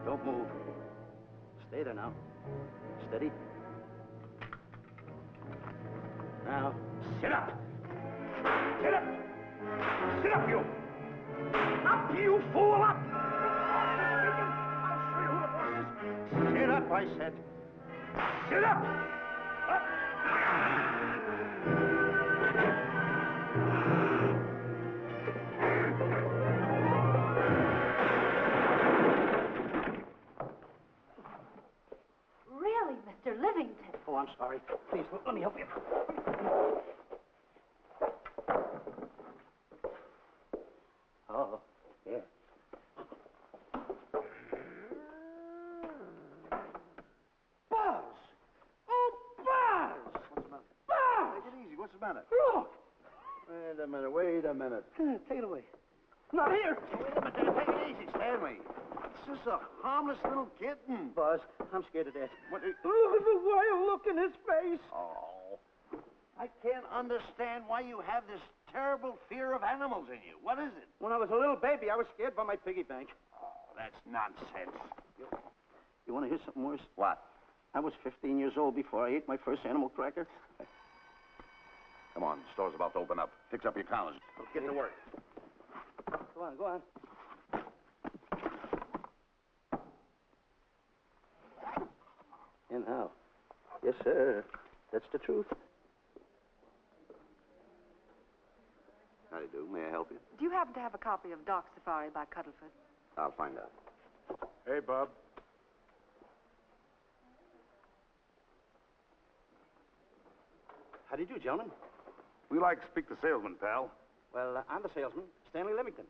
Don't move. Stay there now. Steady. Now, sit up. Sit up. Sit up, you. Up, you fool, up. I'll show you who the boss is. Sit up, I said. Sit up. Up. Really, Mr. Livington? Oh, I'm sorry. Please, let me help you. Oh, yeah. Buzz! Oh, Buzz! What's the matter? Buzz! Take it easy. What's the matter? Look! Wait a minute. Take it away. Not here! Wait a minute. Take it easy, Stanley. It's just a harmless little kitten. Buzz, I'm scared to death. What? Look at the wild look in his face. Oh. I can't understand why you have this terrible fear of animals in you. What is it? When I was a little baby, I was scared by my piggy bank. Oh, that's nonsense. You want to hear something worse? What? I was 15 years old before I ate my first animal cracker. Come on, the store's about to open up. Fix up your counters. Get to work. Go on. And how? Yes, sir. That's the truth. How do you do? May I help you? Do you happen to have a copy of Dark Safari by Cuddleford? I'll find out. Hey, Bob. How do you do, gentlemen? We like to speak to salesman, pal. Well, I'm the salesman, Stanley Livington.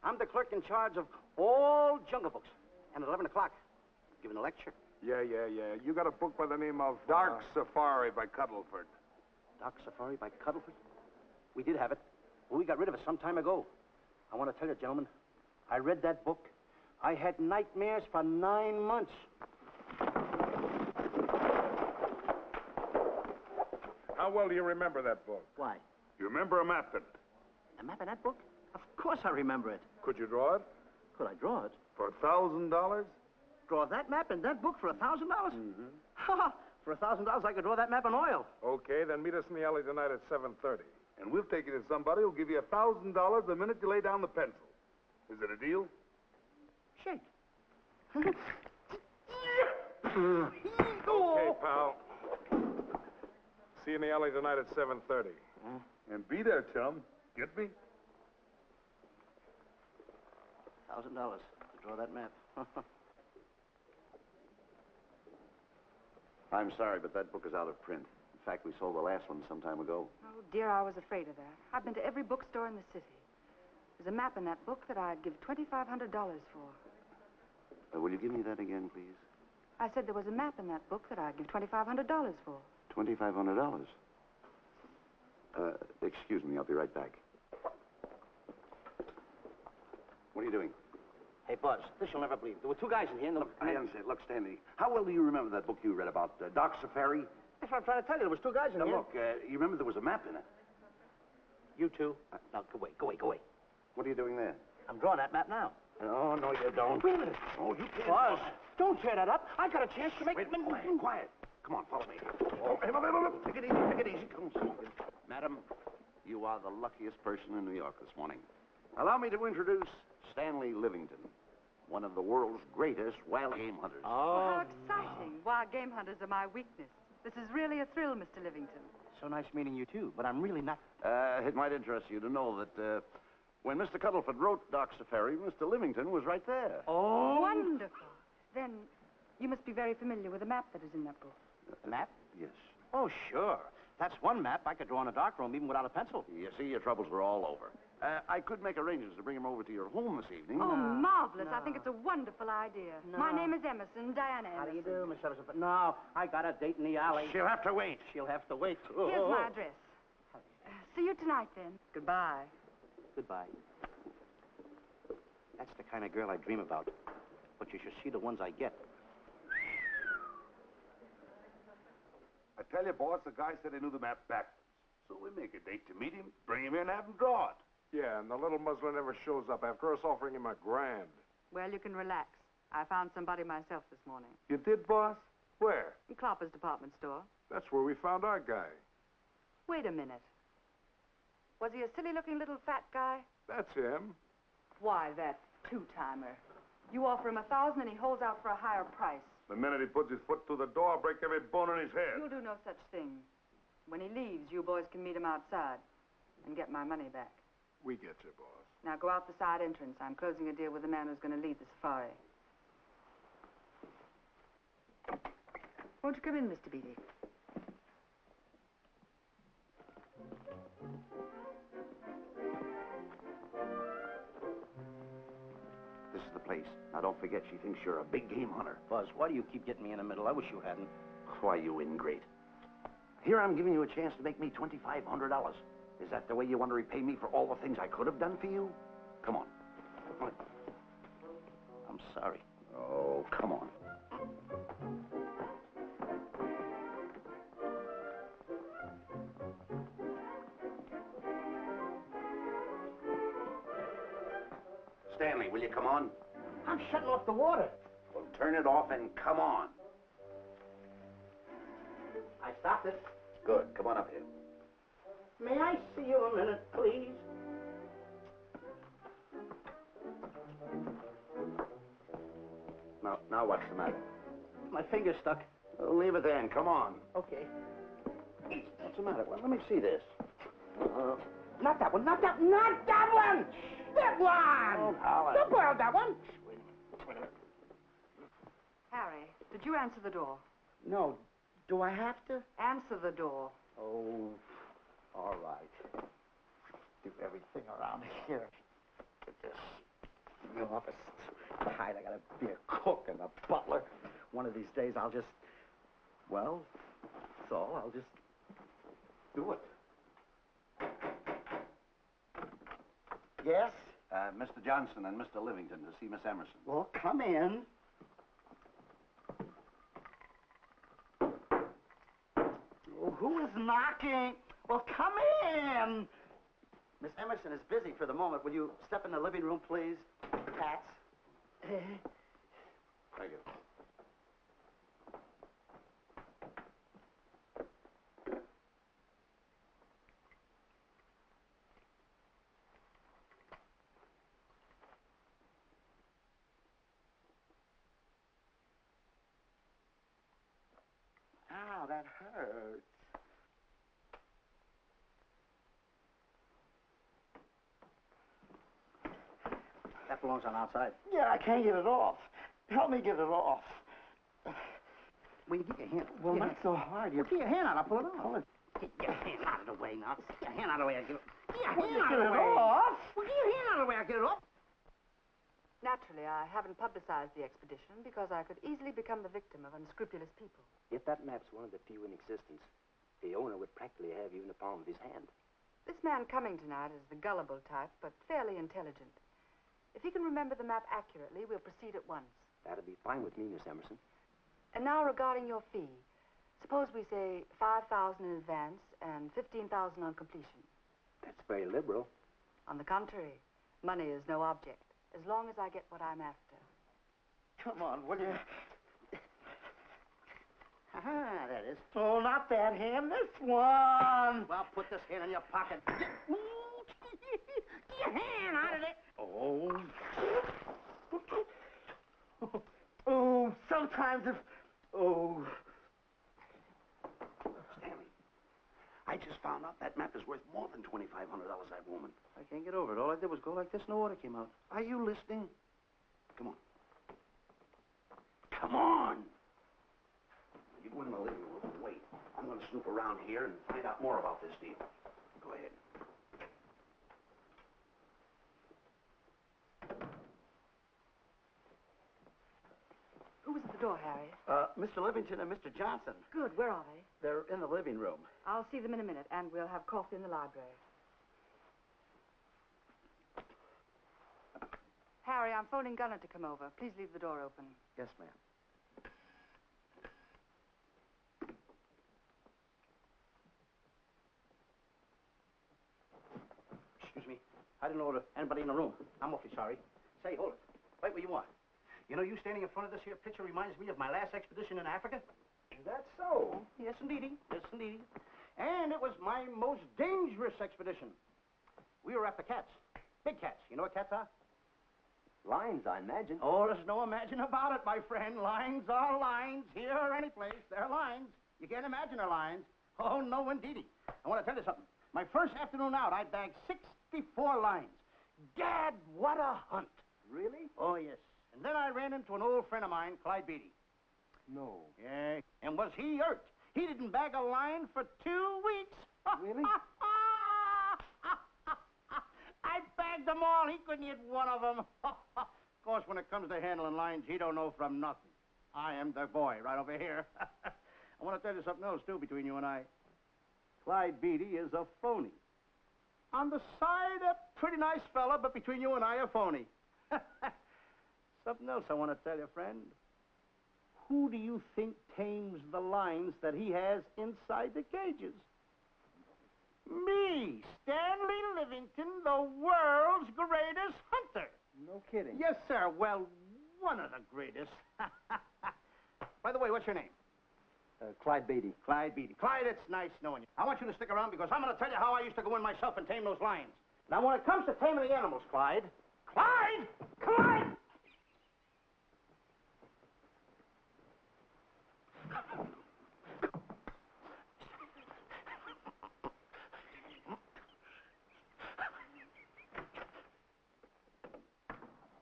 I'm the clerk in charge of all Jungle Books. And at 11 o'clock, giving a lecture. Yeah. You got a book by the name of Dark Safari by Cuddleford. Dark Safari by Cuddleford? We did have it, but we got rid of it some time ago. I want to tell you, gentlemen, I read that book. I had nightmares for 9 months. How well do you remember that book? Why? You remember a map in it? A map in that book? Of course I remember it. Could you draw it? Could I draw it? For $1,000? Draw that map in that book for $1,000? Mm-hmm. Ha! For $1,000, I could draw that map in oil. Okay, then meet us in the alley tonight at 7:30. And we'll take you to somebody who'll give you $1,000 the minute you lay down the pencil. Is it a deal? Shake. Okay, pal. See you in the alley tonight at 7:30. And be there, chum. Get me? $1,000 to draw that map. I'm sorry, but that book is out of print. In fact, we sold the last one some time ago. Oh, dear, I was afraid of that. I've been to every bookstore in the city. There's a map in that book that I'd give $2,500 for. Will you give me that again, please? I said there was a map in that book that I'd give $2,500 for. $2,500. Excuse me, I'll be right back. What are you doing? Hey, Buzz, this you'll never believe. There were two guys in here. And I understand. Look, Stanley, how well do you remember that book you read about Dark Safari? That's what I'm trying to tell you. There was two guys in Now, here. look, you remember there was a map in it. You two. Now, go away. What are you doing there? I'm drawing that map now. Oh, no, you don't. Wait a minute. Oh, you can't. Buzz, don't tear that up. I got a chance to make... Wait, quiet. Come on, follow me. Oh, hey, look. Take it easy. Come on. Madam, you are the luckiest person in New York this morning. Allow me to introduce Stanley Livington, one of the world's greatest wild game hunters. Well, how exciting. Wild game hunters are my weakness. This is really a thrill, Mr. Livington. So nice meeting you, too. But I'm really not... It might interest you to know that when Mr. Cuddleford wrote Dark Safari, Mr. Livington was right there. Oh! Wonderful. Then you must be very familiar with the map that is in that book. The map? Yes. Oh, sure. That's one map I could draw in a darkroom, even without a pencil. You see, your troubles were all over. I could make arrangements to bring him over to your home this evening. Oh, marvelous. I think it's a wonderful idea. No. My name is Emerson, Diana Emerson. How do you do, Miss Everson? But no, I got a date in the alley. She'll have to wait. She'll have to wait. Here's my address. See you tonight, then. Goodbye. Goodbye. That's the kind of girl I dream about. But you should see the ones I get. I tell you, boss, the guy said he knew the map backwards. So we make a date to meet him, bring him in, have him draw it. Yeah, and the little muzzler never shows up after us offering him $1,000. Well, you can relax. I found somebody myself this morning. You did, boss? Where? In Clopper's department store. That's where we found our guy. Wait a minute. Was he a silly-looking little fat guy? That's him. Why, that two-timer. You offer him $1,000 and he holds out for a higher price. The minute he puts his foot through the door, I'll break every bone in his head. You'll do no such thing. When he leaves, you boys can meet him outside and get my money back. We get you, boss. Now go out the side entrance. I'm closing a deal with the man who's going to lead the safari. Won't you come in, Mr. Beatty? This is the place. Now, don't forget, she thinks you're a big game hunter. Buzz, why do you keep getting me in the middle? I wish you hadn't. Why, you ingrate. Here I'm giving you a chance to make me $2,500. Is that the way you want to repay me for all the things I could have done for you? Come on. I'm sorry. Oh, come on. Stanley, will you come on? I'm shutting off the water. Well, turn it off and come on. I stopped it. Good. Come on up here. May I see you a minute, please? Now what's the matter? My finger's stuck. Well, leave it then. Come on. Okay. What's the matter? Well, let me see this. Not that one. Not that one. That one! Oh, Howard. Don't boil that one. Wait a minute. Harry, did you answer the door? No. Do I have to? Answer the door. Oh, all right. Do everything around here. Get this. The office is tight. I gotta be a cook and a butler. One of these days I'll just, well, that's all. I'll just do it. Yes? Mr. Johnson and Mr. Livington to see Miss Emerson. Well, come in. Oh, who is knocking? Well, come in. Miss Emerson is busy for the moment. Will you step in the living room, please? Pats. Thank you. Ow, that hurts. That belongs on outside. Yeah, I can't get it off. Help me get it off. Well, you get your hand. Well, not so hard. You get your hand out. I'll pull it off. Get your hand out of the way now. Get your hand out of the way. Get your hand out of the way. Off? Well, get your hand out of the way. I'll get it off. Naturally, I haven't publicized the expedition because I could easily become the victim of unscrupulous people. If that map's one of the few in existence, the owner would practically have you in the palm of his hand. This man coming tonight is the gullible type, but fairly intelligent. If he can remember the map accurately, we'll proceed at once. That'd be fine with me, Miss Emerson. And now regarding your fee. Suppose we say $5,000 in advance and $15,000 on completion. That's very liberal. On the contrary, money is no object, as long as I get what I'm after. Come on, will you? Ah, that is. Oh, not that hand, this one. Well, put this hand in your pocket. Get your hand out of it. Oh. Oh, sometimes if... Oh. Stanley, I just found out that map is worth more than $2,500, that woman. I can't get over it. All I did was go like this and the water came out. Are you listening? Come on. Come on! You go in the living room and wait. I'm going to snoop around here and find out more about this deal. Go ahead. Who was at the door, Harry? Mr. Livington and Mr. Johnson. Good. Where are they? They're in the living room. I'll see them in a minute, and we'll have coffee in the library. Harry, I'm phoning Gunner to come over. Please leave the door open. Yes, ma'am. Excuse me. I didn't know there was anybody in the room. I'm awfully sorry. Say, hold it. Wait where you want. You know, you standing in front of this here picture reminds me of my last expedition in Africa. Is that so? Yes, indeedy. Yes, indeedy. And it was my most dangerous expedition. We were after cats. Big cats. You know what cats are? Lions, I imagine. Oh, there's no imagine about it, my friend. Lions are lions. Here or any place, they're lions. You can't imagine they're lions. Oh, no, indeedy. I want to tell you something. My first afternoon out, I bagged 64 lions. Gad, what a hunt. Really? Oh, yes. And then I ran into an old friend of mine, Clyde Beatty. No. Yeah. And was he hurt? He didn't bag a lion for 2 weeks. Really? I bagged them all. He couldn't hit one of them. Of course, when it comes to handling lions, he don't know from nothing. I am the boy right over here. I want to tell you something else, too, between you and I. Clyde Beatty is a phony. On the side, a pretty nice fella, but between you and I, a phony. Something else I want to tell you, friend. Who do you think tames the lions that he has inside the cages? Me, Stanley Livington, the world's greatest hunter. No kidding. Yes, sir. Well, one of the greatest. By the way, what's your name? Clyde Beatty. Clyde Beatty. Clyde, it's nice knowing you. I want you to stick around because I'm going to tell you how I used to go in myself and tame those lions. Now, when it comes to taming the animals, Clyde... Clyde! Clyde!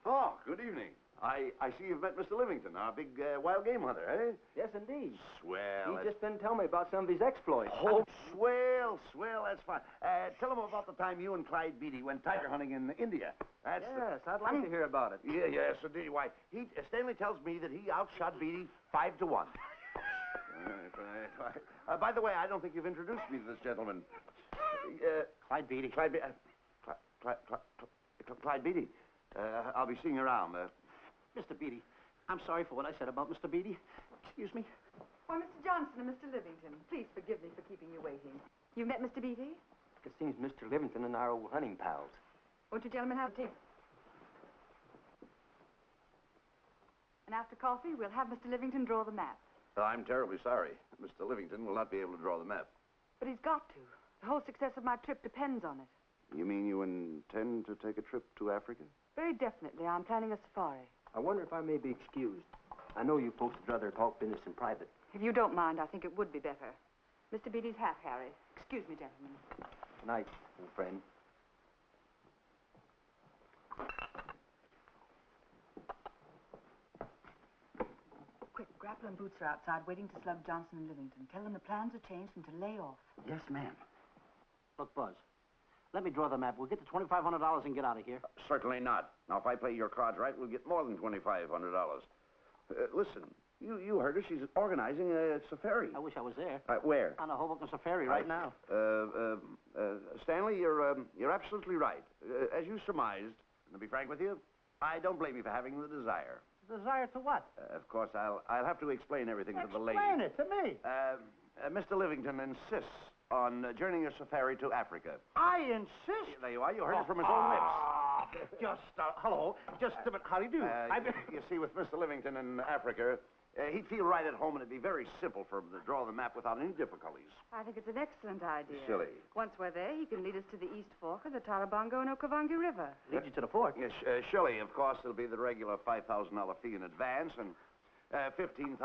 Oh, good evening. I see you've met Mr. Livington, our big wild game hunter, eh? Yes, indeed. Swell. He just been telling me about some of his exploits. Oh, swell, that's fine. Tell him about the time you and Clyde Beatty went tiger hunting in India. That's Yes, I'd like to hear about it. Yes, indeed. Why, Stanley tells me that he outshot Beatty 5 to 1. By the way, I don't think you've introduced me to this gentleman. Clyde Beatty. Clyde Beatty. I'll be seeing you around. Mr. Beatty, I'm sorry for what I said about Mr. Beatty. Excuse me. Why, Mr. Johnson and Mr. Livington, please forgive me for keeping you waiting. You met Mr. Beatty? It seems Mr. Livington and our old hunting pals. Won't you gentlemen have tea? And after coffee, we'll have Mr. Livington draw the map. I'm terribly sorry. Mr. Livington will not be able to draw the map. But he's got to. The whole success of my trip depends on it. You mean you intend to take a trip to Africa? Very definitely. I'm planning a safari. I wonder if I may be excused. I know you folks would rather talk business in private. If you don't mind, I think it would be better. Mr. Beatty's hat, Harry. Excuse me, gentlemen. Good night, old friend. Quick, Grapple and Boots are outside waiting to slug Johnson and Livington. Tell them the plans are changed and to lay off. Yes, ma'am. Look, Buzz, let me draw the map. We'll get the $2,500 and get out of here. Certainly not. Now, if I play your cards right, we'll get more than $2,500. Listen, you heard her. She's organizing a safari. I wish I was there. Where? On a Hoboken safari right now. Stanley, you're absolutely right. As you surmised, and to be frank with you, I don't blame you for having the desire. Desire to what? Of course, I'll have to explain everything to the lady. Explain it to me. Mr. Livington insists on journeying a safari to Africa. I insist. There you are. You heard it from his own lips. Hello. Just a minute. How do you do? You see, with Mr. Livington in Africa, he'd feel right at home, and it'd be very simple for him to draw the map without any difficulties. I think it's an excellent idea. Silly. Once we're there, he can lead us to the East Fork of the Tarabongo and Okavango River. Lead you to the fort. Yes, Shelley, of course, it'll be the regular $5,000 fee in advance and $15,000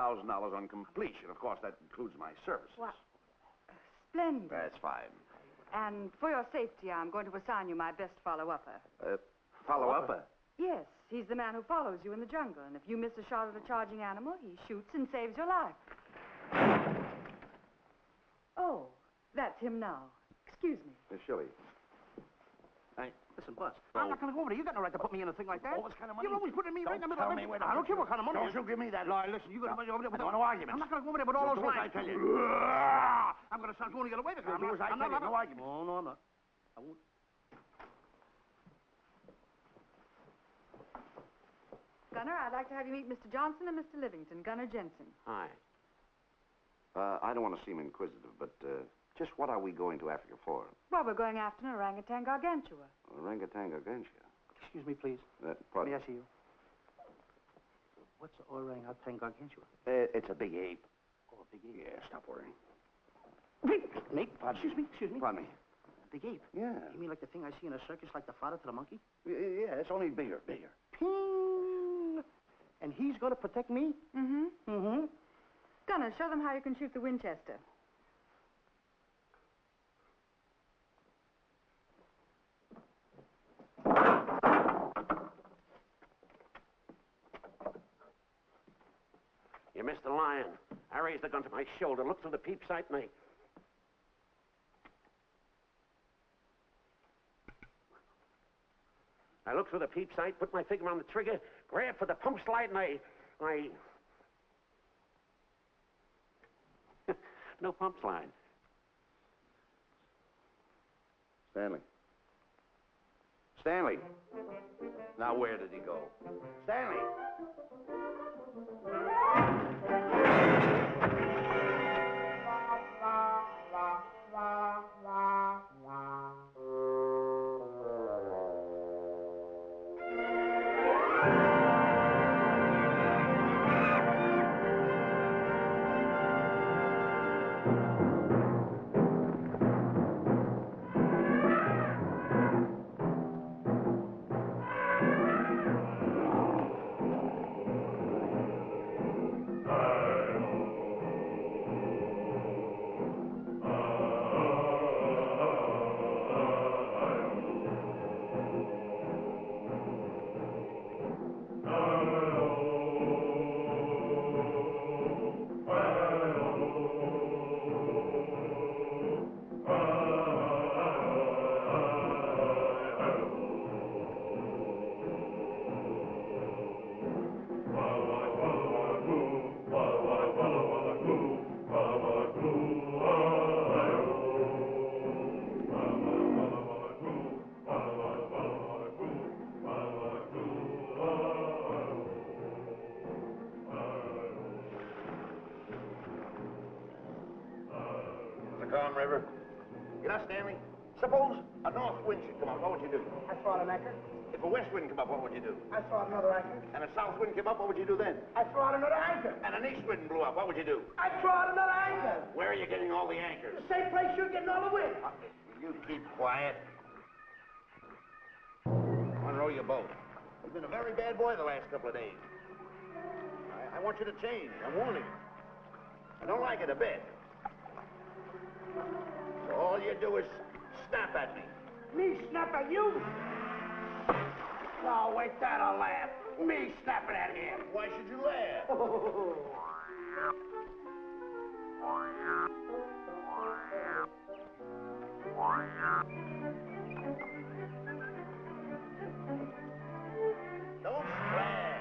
on completion. Of course, that includes my services. What? Splendid. That's fine. And for your safety, I'm going to assign you my best follow-upper. Follow-upper? Yes, he's the man who follows you in the jungle. And if you miss a shot at a charging animal, he shoots and saves your life. Oh, that's him now. Excuse me. Shelley. Hey, listen, Buzz. I'm not going to go over there. You got no right to put me in a thing like that. Oh, what kind of money? You're always putting me right in the middle Tell of me it. where I don't care what kind of money. Don't you give me that. No, listen, you got to go over there with no arguments. I'm not going to go over there with all those Do as lines. I tell you. I'm going to start going the other way. Do as I tell you. No arguments. No, I'm not. I won't. Gunner, I'd like to have you meet Mr. Johnson and Mr. Livington, Gunner Jensen. Hi. I don't want to seem inquisitive, but just what are we going to Africa for? Well, we're going after an orangutan gargantua. Orangutan gargantua. Excuse me, please. Pardon? May I see you? What's the orang outside gargantua? It's a big ape. Oh, a big ape. Yeah, stop worrying. Nate, excuse me. Pardon me. A big ape? Yeah. You mean like the thing I see in a circus, like the father to the monkey? Yeah, it's only bigger. Ping! And he's going to protect me? Mm-hmm. Mm-hmm. Gunner, show them how you can shoot the Winchester. You missed the lion. I raised the gun to my shoulder, looked through the peep sight, and I looked through the peep sight, put my finger on the trigger, grabbed for the pump slide, and I... No pump slide. Stanley. Now, where did he go? Stanley! River. You know, Stanley, suppose a north wind should come up, what would you do? I throw out an anchor. If a west wind come up, what would you do? I throw out another anchor. And a south wind came up, what would you do then? I throw out another anchor. And an east wind blew up, what would you do? I throw out another anchor. Where are you getting all the anchors? The same place you're getting all the wind. You keep quiet. I want to row your boat. You've been a very bad boy the last couple of days. I want you to change. I'm warning you. I don't like it a bit. So all you do is snap at me. Me snap at you? No, wait, that'll laugh. Me snapping at him. Why should you laugh? Don't splash.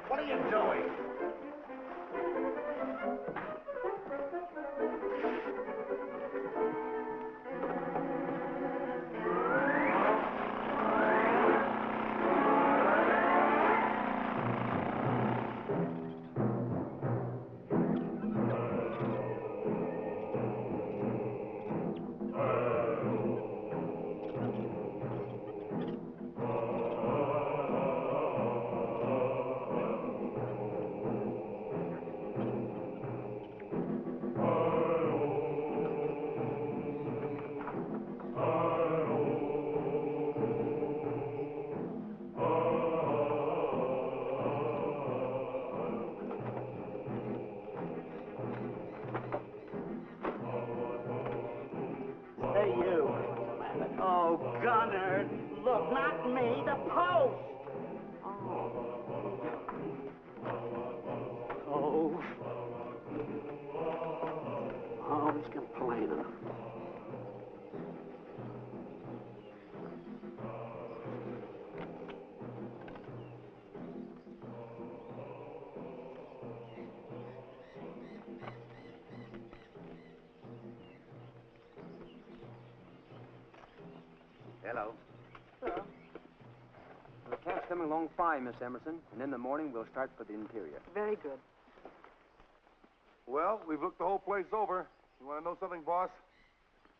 What are you doing? Hey, you. Oh, Gunner. Look, not me, the post. Oh. Oh, he's complaining. Hello. Hello. The camp's coming along fine, Miss Emerson, and in the morning we'll start for the interior. Very good. Well, we've looked the whole place over. You want to know something, boss?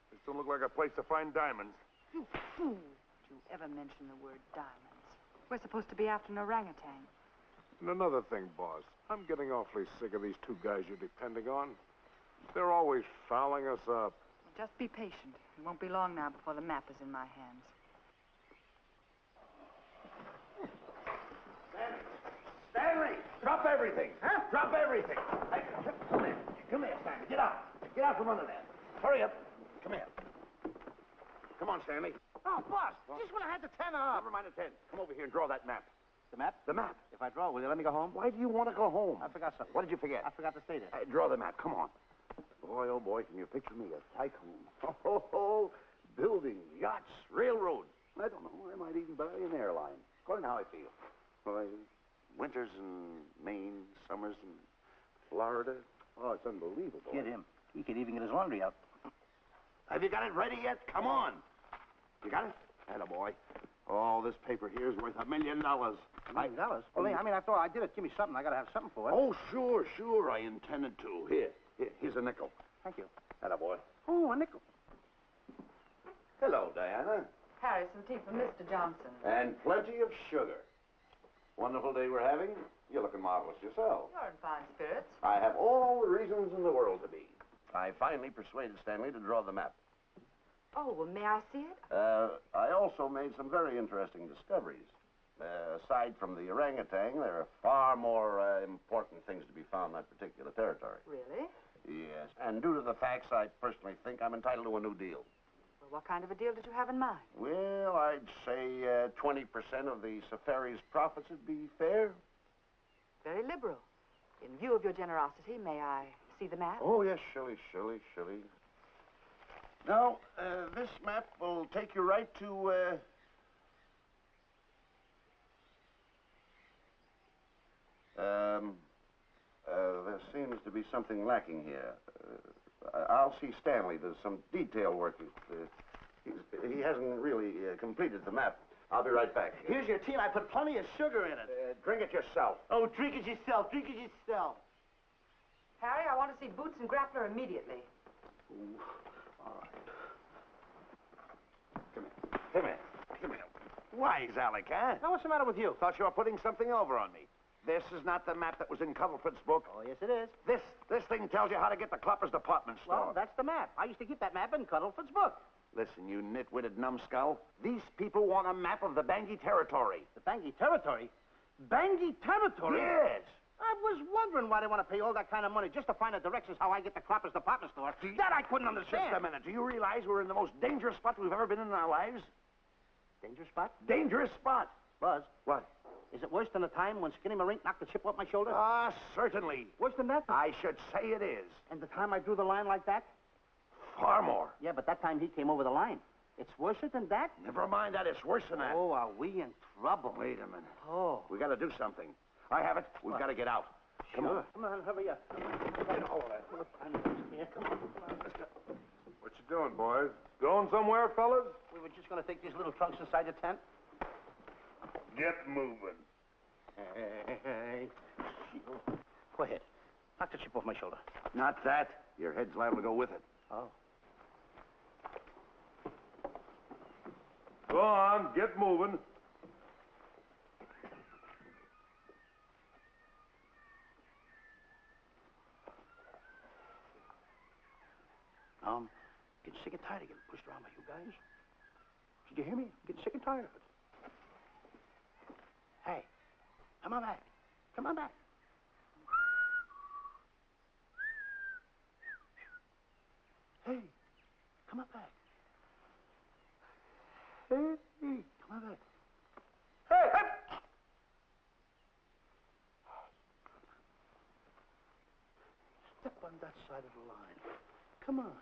This don't look like a place to find diamonds. You fool. Did you ever mention the word diamonds? We're supposed to be after an orangutan. And another thing, boss, I'm getting awfully sick of these two guys you're depending on. They're always fouling us up. Just be patient. It won't be long now before the map is in my hands. Stanley, drop everything. Huh? Drop everything. Hey, come here. Come here, Stanley. Get out. Get out from under there. Hurry up. Come here. Come on, Stanley. Oh, boss, just when I had the 10 up. Never mind the 10. Come over here and draw that map. The map? The map. If I draw, will you let me go home? Why do you want to go home? I forgot something. What did you forget? I forgot to state it. Draw the map. Come on. Boy, oh boy, can you picture me a tycoon? Oh, building yachts, railroads. I don't know. I might even buy an airline. According to how I feel. Why, winters in Maine, summers in Florida. Oh, it's unbelievable. Get him. He could even get his laundry out. Have you got it ready yet? Come on. You got it? Attaboy. Oh, this paper here is worth $1 million. $1 million? Well, I thought I did it. Give me something. I got to have something for it. Oh, sure. I intended to. Here's a nickel. Thank you. Attaboy. Oh, a nickel. Hello, Diana. Harry, some tea for Mr. Johnson. And plenty of sugar. Wonderful day we're having. You're looking marvelous yourself. You're in fine spirits. I have all the reasons in the world to be. I finally persuaded Stanley to draw the map. Oh, well, may I see it? I also made some very interesting discoveries. Aside from the orangutan, there are far more important things to be found in that particular territory. Really? Yes. And due to the facts, I personally think I'm entitled to a new deal. Well, what kind of a deal did you have in mind? Well, I'd say 20% of the safari's profits would be fair. Very liberal. In view of your generosity, may I see the map? Oh, yes, Shirley. Now, this map will take you right to, there seems to be something lacking here. I'll see Stanley. There's some detail work. He hasn't really completed the map. I'll be right back. Here's your tea, and I put plenty of sugar in it. Drink it yourself. Oh, drink it yourself. Harry, I want to see Boots and Grappler immediately. Ooh. All right. Come here. Wise, Alec, huh? Now, what's the matter with you? Thought you were putting something over on me. This is not the map that was in Cuddlefoot's book. Oh, yes, it is. This thing tells you how to get to Clopper's department store. Well, that's the map. I used to keep that map in Cuddlefoot's book. Listen, you nitwitted numbskull. These people want a map of the Bangui territory. The Bangui territory? Bangui territory? Yes. I was wondering why they want to pay all that kind of money just to find the directions how I get to Clopper's department store. That I couldn't understand. Just a minute. Do you realize we're in the most dangerous spot we've ever been in our lives? Dangerous spot? Dangerous spot. Buzz. What? Is it worse than the time when Skinny Marink knocked the chip off my shoulder? Ah, certainly. Worse than that? I should say it is. And the time I drew the line like that? Far more. Yeah, but that time he came over the line. It's worse than that? Never mind that. It's worse than that. Oh, are we in trouble? Wait a minute. Oh. We got to do something. I have it. We've got to get out. Come on. Come on, hurry up. Get all of that. Come on, let's go. What you doing, boys? Going somewhere, fellas? We were just going to take these little trunks inside the tent. Get moving. Hey. Go ahead. Knock the chip off my shoulder. Not that. Your head's liable to go with it. Oh. Go on, get moving. Getting sick and tired of getting pushed around by you guys. Did you hear me? I'm getting sick and tired of it. Hey, come on back. Come on back. Hey, come on back. Hey, come on back. Hey, hey! Step on that side of the line. Come on.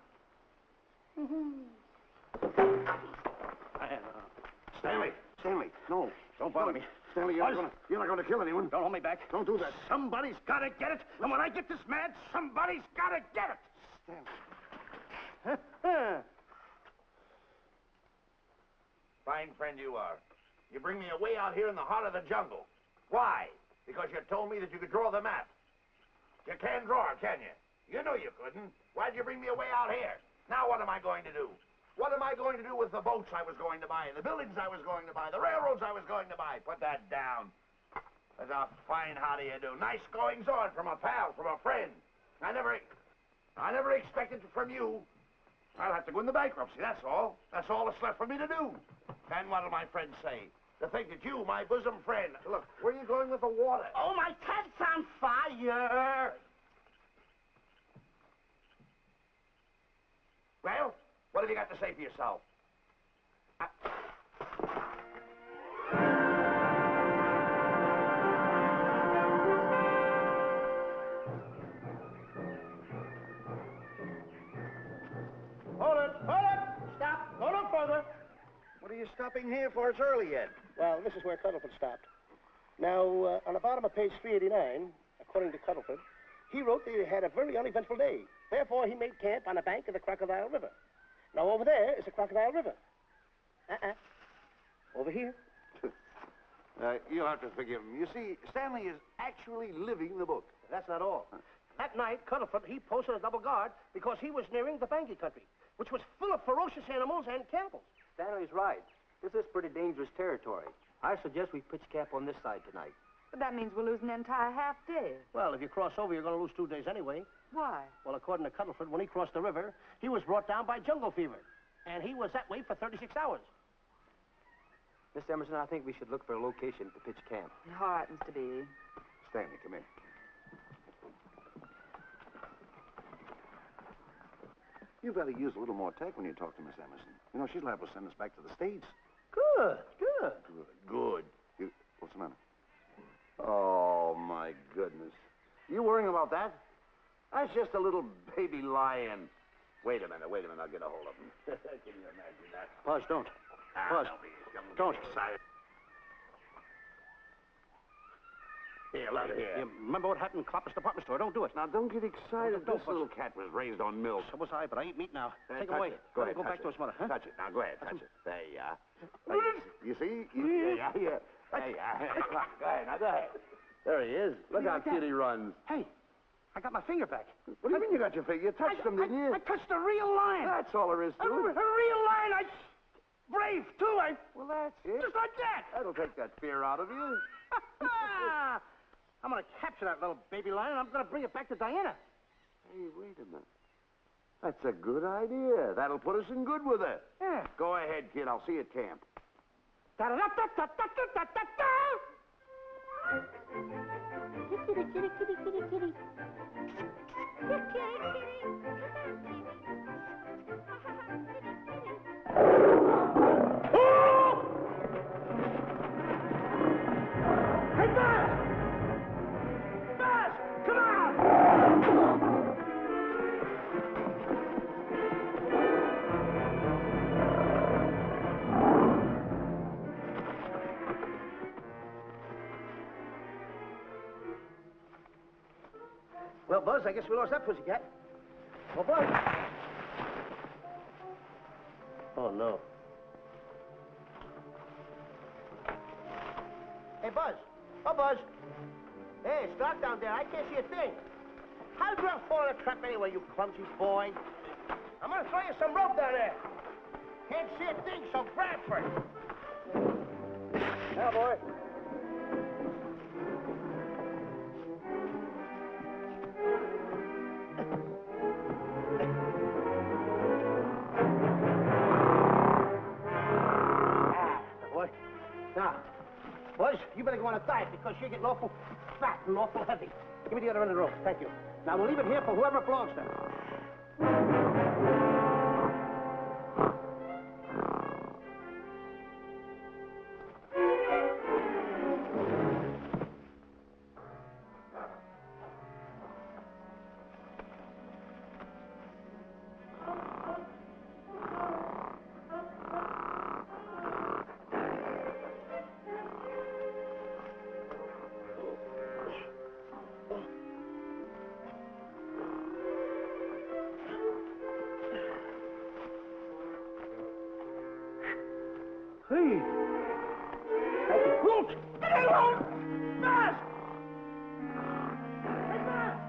Stanley, no. Don't bother me. Stanley, you're not going to kill anyone. Don't hold me back. Don't do that. Somebody's got to get it. And when I get this mad, somebody's got to get it. Stanley. Fine friend you are. You bring me away out here in the heart of the jungle. Why? Because you told me that you could draw the map. You can't draw, can you? You know you couldn't. Why'd you bring me away out here? Now what am I going to do? What am I going to do with the boats I was going to buy, the buildings I was going to buy, the railroads I was going to buy? Put that down. That's a fine how do you do. Nice goings on from a pal, from a friend. I never expected it from you. I'll have to go into bankruptcy, that's all. That's all that's left for me to do. And what'll my friends say? To think that you, my bosom friend... Look, where are you going with the water? Oh, my cat's on fire! Well, what have you got to say for yourself? Hold it! Stop! Go no further! What are you stopping here for? It's early yet. Well, this is where Cuddleford stopped. Now, on the bottom of page 389, according to Cuddleford, he wrote that he had a very uneventful day. Therefore, he made camp on the bank of the Crocodile River. Now, over there is the Crocodile River. Over here. You'll have to forgive him. You see, Stanley is actually living the book. That's not all. That night, Cuddleford, he posted a double guard because he was nearing the Bangi country, which was full of ferocious animals and cannibals. Stanley's right. This is pretty dangerous territory. I suggest we pitch camp on this side tonight. But that means we'll lose an entire half day. Well, if you cross over, you're going to lose 2 days anyway. Why? Well, according to Cuddleford, when he crossed the river, he was brought down by jungle fever. And he was that way for 36 hours. Miss Emerson, I think we should look for a location to pitch camp. All right, Mr. Beatty. Stanley, come here. You better use a little more tact when you talk to Miss Emerson. You know, she's liable to send us back to the States. Good. Good. What's the matter? Oh, my goodness. You worrying about that? That's just a little baby lion. Wait a minute. I'll get a hold of him. Can you imagine that? Buzz, don't. Buzz, don't. Excited. Here, look here. You remember what happened in Clopper's department store? Don't do it. Now, don't get excited. Don't, This little cat was raised on milk. So was I, but I ain't meat now. Take him Touch away. it. Go ahead. Go back to his mother, huh? Touch it. Now, go ahead. Touch it. There you are. You see? Yeah. There you are. Come on. Go ahead. Now, go ahead. There he is. Look how cute he runs. Hey, I got my finger back. What do you mean you got your finger? You touched him, didn't you? I touched a real lion. That's all there is to it. A real lion. Brave, too. Well, that's it. Just like that. That'll take that fear out of you. I'm going to capture that little baby lion, and I'm going to bring it back to Diana. Hey, wait a minute. That's a good idea. That'll put us in good with her. Yeah. Go ahead, kid. I'll see you at camp. Da-da-da-da-da-da-da-da-da. Kitty, kitty, kitty, kitty, kitty. Kitty, kitty. Hey, Buzz! Buzz! Come on! Well, Buzz, I guess we lost that pussycat. Well, Buzz. Oh, no. Hey, Buzz. Oh, Buzz. Hey, it's dark down there. I can't see a thing. How'd you fall in a trap anyway, you clumsy boy? I'm gonna throw you some rope down there. Can't see a thing, so grab for it. Now, boy. Boy. Now, Buzz, you better go on a diet because you're getting awful fat and awful heavy. Give me the other end of the rope. Thank you. Now, we'll leave it here for whoever it belongs to. Hey! Brooke! Get along! Fast! Hey, fast!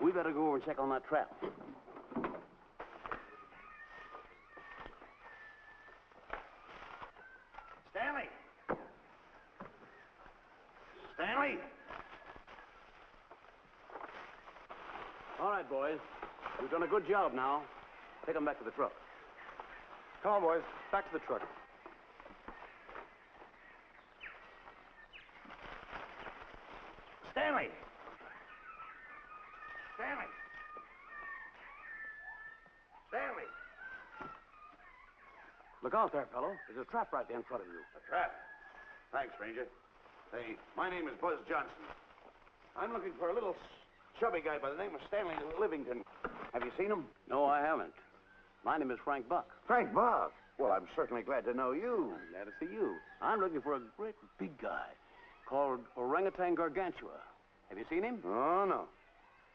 We better go over and check on that trap. Stanley! Stanley! All right, boys. We've done a good job now. Take them back to the truck. Come on, boys. Back to the truck. Stanley! Stanley! Stanley! Look out there, fellow. There's a trap right there in front of you. A trap? Thanks, Ranger. Hey, my name is Buzz Johnson. I'm looking for a little chubby guy by the name of Stanley Livington. Have you seen him? No, I haven't. My name is Frank Buck. Frank Buck? Well, I'm certainly glad to know you. I'm glad to see you. I'm looking for a great big guy called Orangutan Gargantua. Have you seen him? Oh, no.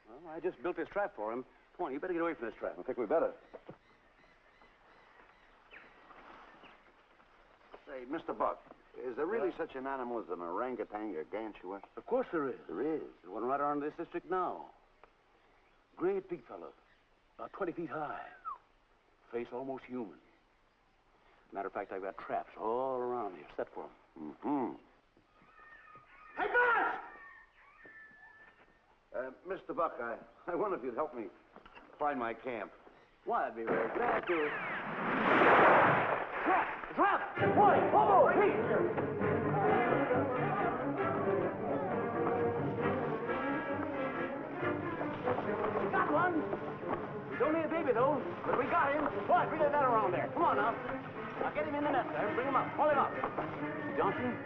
Well, I just built this trap for him. Come on, you better get away from this trap. I think we better. Say, Mr. Buck, is there really such an animal as an orangutan gargantua? Of course there is. There is. There's one right around this district now. Great big fellow, about 20 feet high. Face almost human. Matter of fact, I've got traps all around here set for him. Mm-hmm. Hey, Buzz! Mr. Buck, I wonder if you'd help me find my camp. Why, I'd be very glad to. Trap! Trap! Boy! Whoa! Hey! Got one! He's only a baby, though, but we got him. Boy, bring that net around there. Come on now. Now get him in the net there. Bring him up. Haul him up. Mr. Johnson,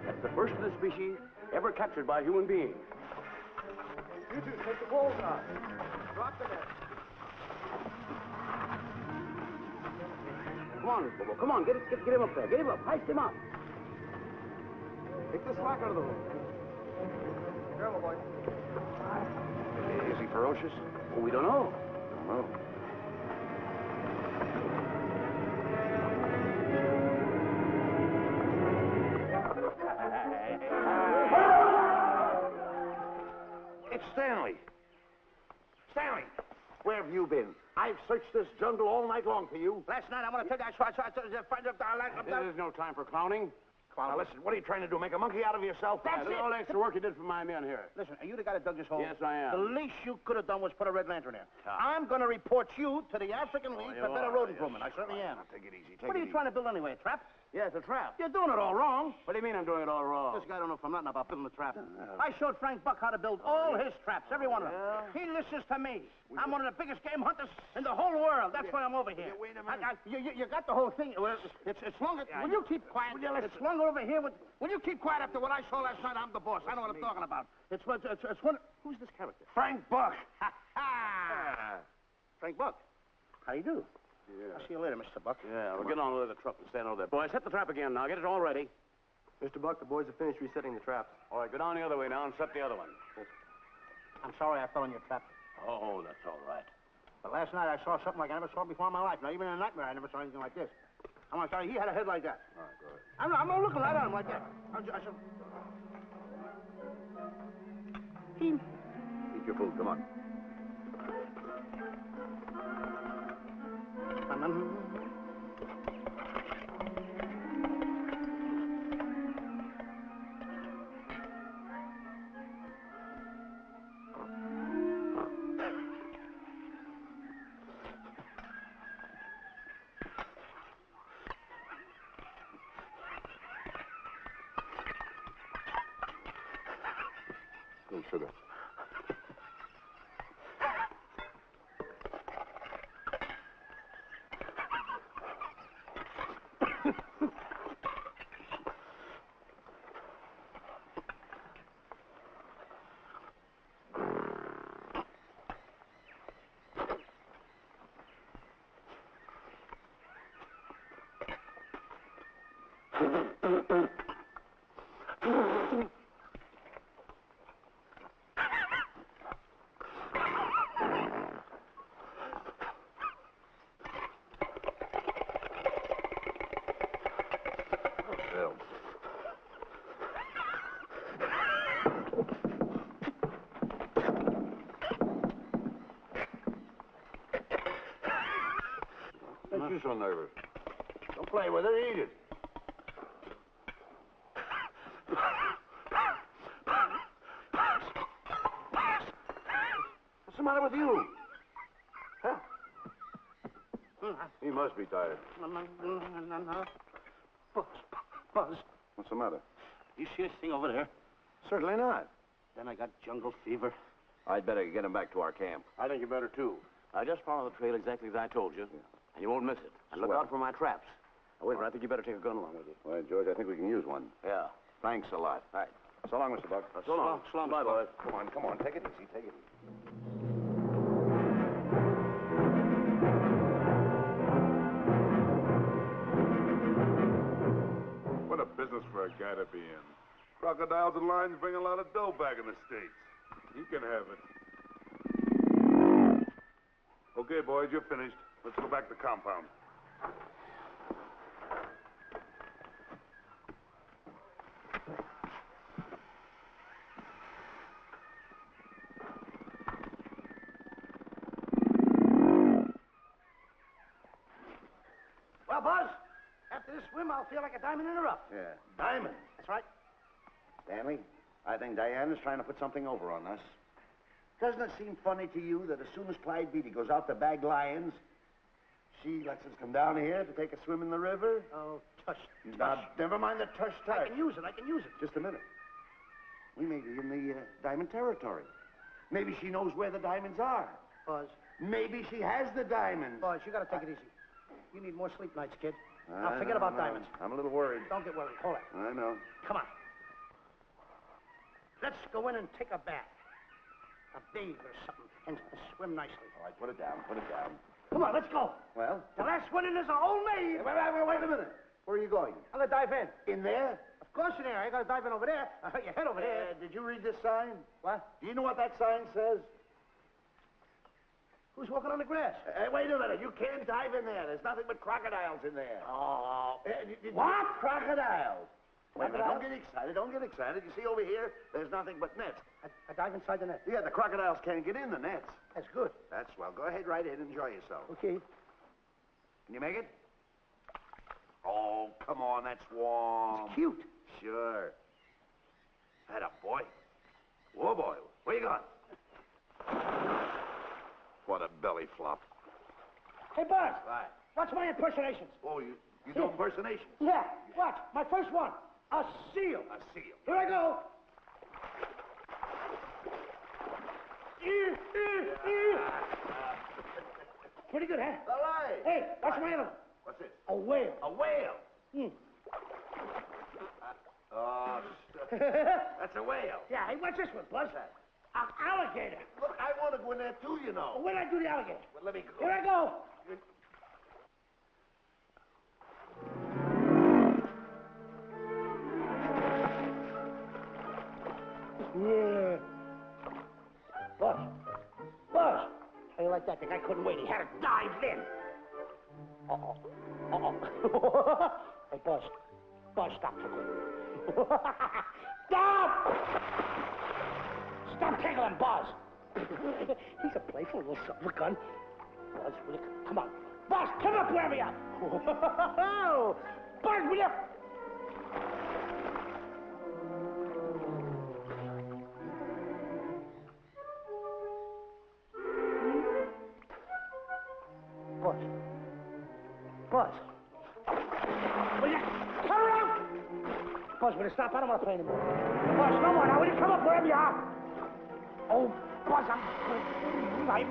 that's the first of the species ever captured by a human being. You two, take the poles out. Drop the net. Come on, Bobo. Come on. Get him up there. Get him up. Heist him up. Take the slack out of the hole. Careful, boy. Is he ferocious? Oh, we don't know. Don't know. It's Stanley. Stanley, where have you been? I've searched this jungle all night long for you. Last night, I want to tell you, I tried to find up the This is no time for clowning. Now, listen, what are you trying to do? Make a monkey out of yourself? That's Look at all the extra work you did for my men here. Listen, are you the guy that dug this hole? Yes, I am. The least you could have done was put a red lantern in. Ah. I'm going to report you to the African League for you Better are. Road Improvement. I certainly am. Now, take it easy. What are you trying to build anyway, a trap? Yeah, it's a trap. You're doing it all wrong. What do you mean I'm doing it all wrong? This guy don't know from nothing about building a trap. I showed Frank Buck how to build all his traps, every one of them. He listens to me. I'm one of the biggest game hunters in the whole world. That's why I'm over here. Wait a minute. You got the whole thing. Well, it's longer. Will you keep quiet? It's longer over here. Will you keep quiet after what I saw last night? I'm the boss. I know what I'm talking about. It's one. Who's this character? Frank Buck. Frank Buck. How do you do? Yeah. I'll see you later, Mr. Buck. Yeah, we'll get on with the truck and stand over there. Boys, set the trap again now. Get it all ready. Mr. Buck, the boys have finished resetting the traps. All right, go down the other way now and set the other one. I'm sorry I fell in your trap. Oh, that's all right. But last night I saw something like I never saw before in my life. Now, even in a nightmare, I never saw anything like this. I'm sorry, he had a head like that. All right, go ahead. I'm not looking right at him like that. I said... Eat your food. Come on. No sugar. you so nervous? Don't play with it. Eat it. What's the matter with you? Huh? He must be tired. Buzz. What's the matter? You see this thing over there? Certainly not. Then I got jungle fever. I'd better get him back to our camp. I think you better, too. Just follow the trail exactly as I told you, and you won't miss it. And look out for my traps. Oh, wait, I think you better take a gun along with you. Well, George, I think we can use one. Yeah. Thanks a lot. All right. So long, Mr. Buck. So long. So long, Bye, Mr. Buck. boys. Come on. Take it easy. Take it easy. What a business for a guy to be in. Crocodiles and lions bring a lot of dough back in the States. You can have it. Okay, boys, you're finished. Let's go back to the compound. Well, Buzz, after this swim, I'll feel like a diamond in the rough. Yeah. Diamond. That's right. Stanley, I think Diana's trying to put something over on us. Doesn't it seem funny to you that as soon as Clyde Beatty goes out to bag lions, she lets us come down here to take a swim in the river? Oh, tush. Now, never mind the tush. I can use it. Just a minute. We may be in the diamond territory. Maybe she knows where the diamonds are. Buzz. Maybe she has the diamonds. Buzz, you gotta take it easy. You need more sleep nights, kid. Now, forget about diamonds. I'm a little worried. Don't get worried. Hold it. I know. Come on. Let's go in and take a bath. A bathe or something, and swim nicely. All right, put it down. Come on, let's go. Well? The last one in is a old maid. Wait a minute. Where are you going? I'm gonna dive in. In there? Of course in there. I gotta dive in over there. Your head over there. Did you read this sign? What? Do you know what that sign says? Who's walking on the grass? Wait a minute. You can't dive in there. There's nothing but crocodiles in there. Oh. What? Crocodiles? Wait a minute. Don't get excited. You see over here, there's nothing but nets. I dive inside the net. Yeah, the crocodiles can't get in the nets. That's good. That's swell. Go ahead right in. Enjoy yourself. Okay. Can you make it? Oh, come on. That's warm. It's cute. Sure. Atta boy. Whoa, boy. Where you going? What a belly flop. Hey, Buzz. Right. Watch my impersonations. Oh, you do impersonations? Yeah. Watch. My first one. A seal. A seal. Here I go. Pretty good, huh? All right. Hey, watch my other one. What's this? A whale. A whale. Hmm. Oh, that's a whale. Yeah, hey, what's this one, Buzz? An alligator. Look, I want to go in there too, you know. Where'd I do the alligator? Well, let me go. Here I go. Yeah. Buzz. How you like that? The guy couldn't wait. He had to dive in. Hey, Buzz. Stop tickling. Stop! Stop tickling, Buzz. He's a playful little son of a gun. Buzz, will you come on? Buzz, come up where we are. Buzz, will you? Buzz. Will you come around? Buzz, will you stop? I don't want to play anymore. Buzz, no more now. Will you come up wherever you are? Oh, Buzz, I'm naive.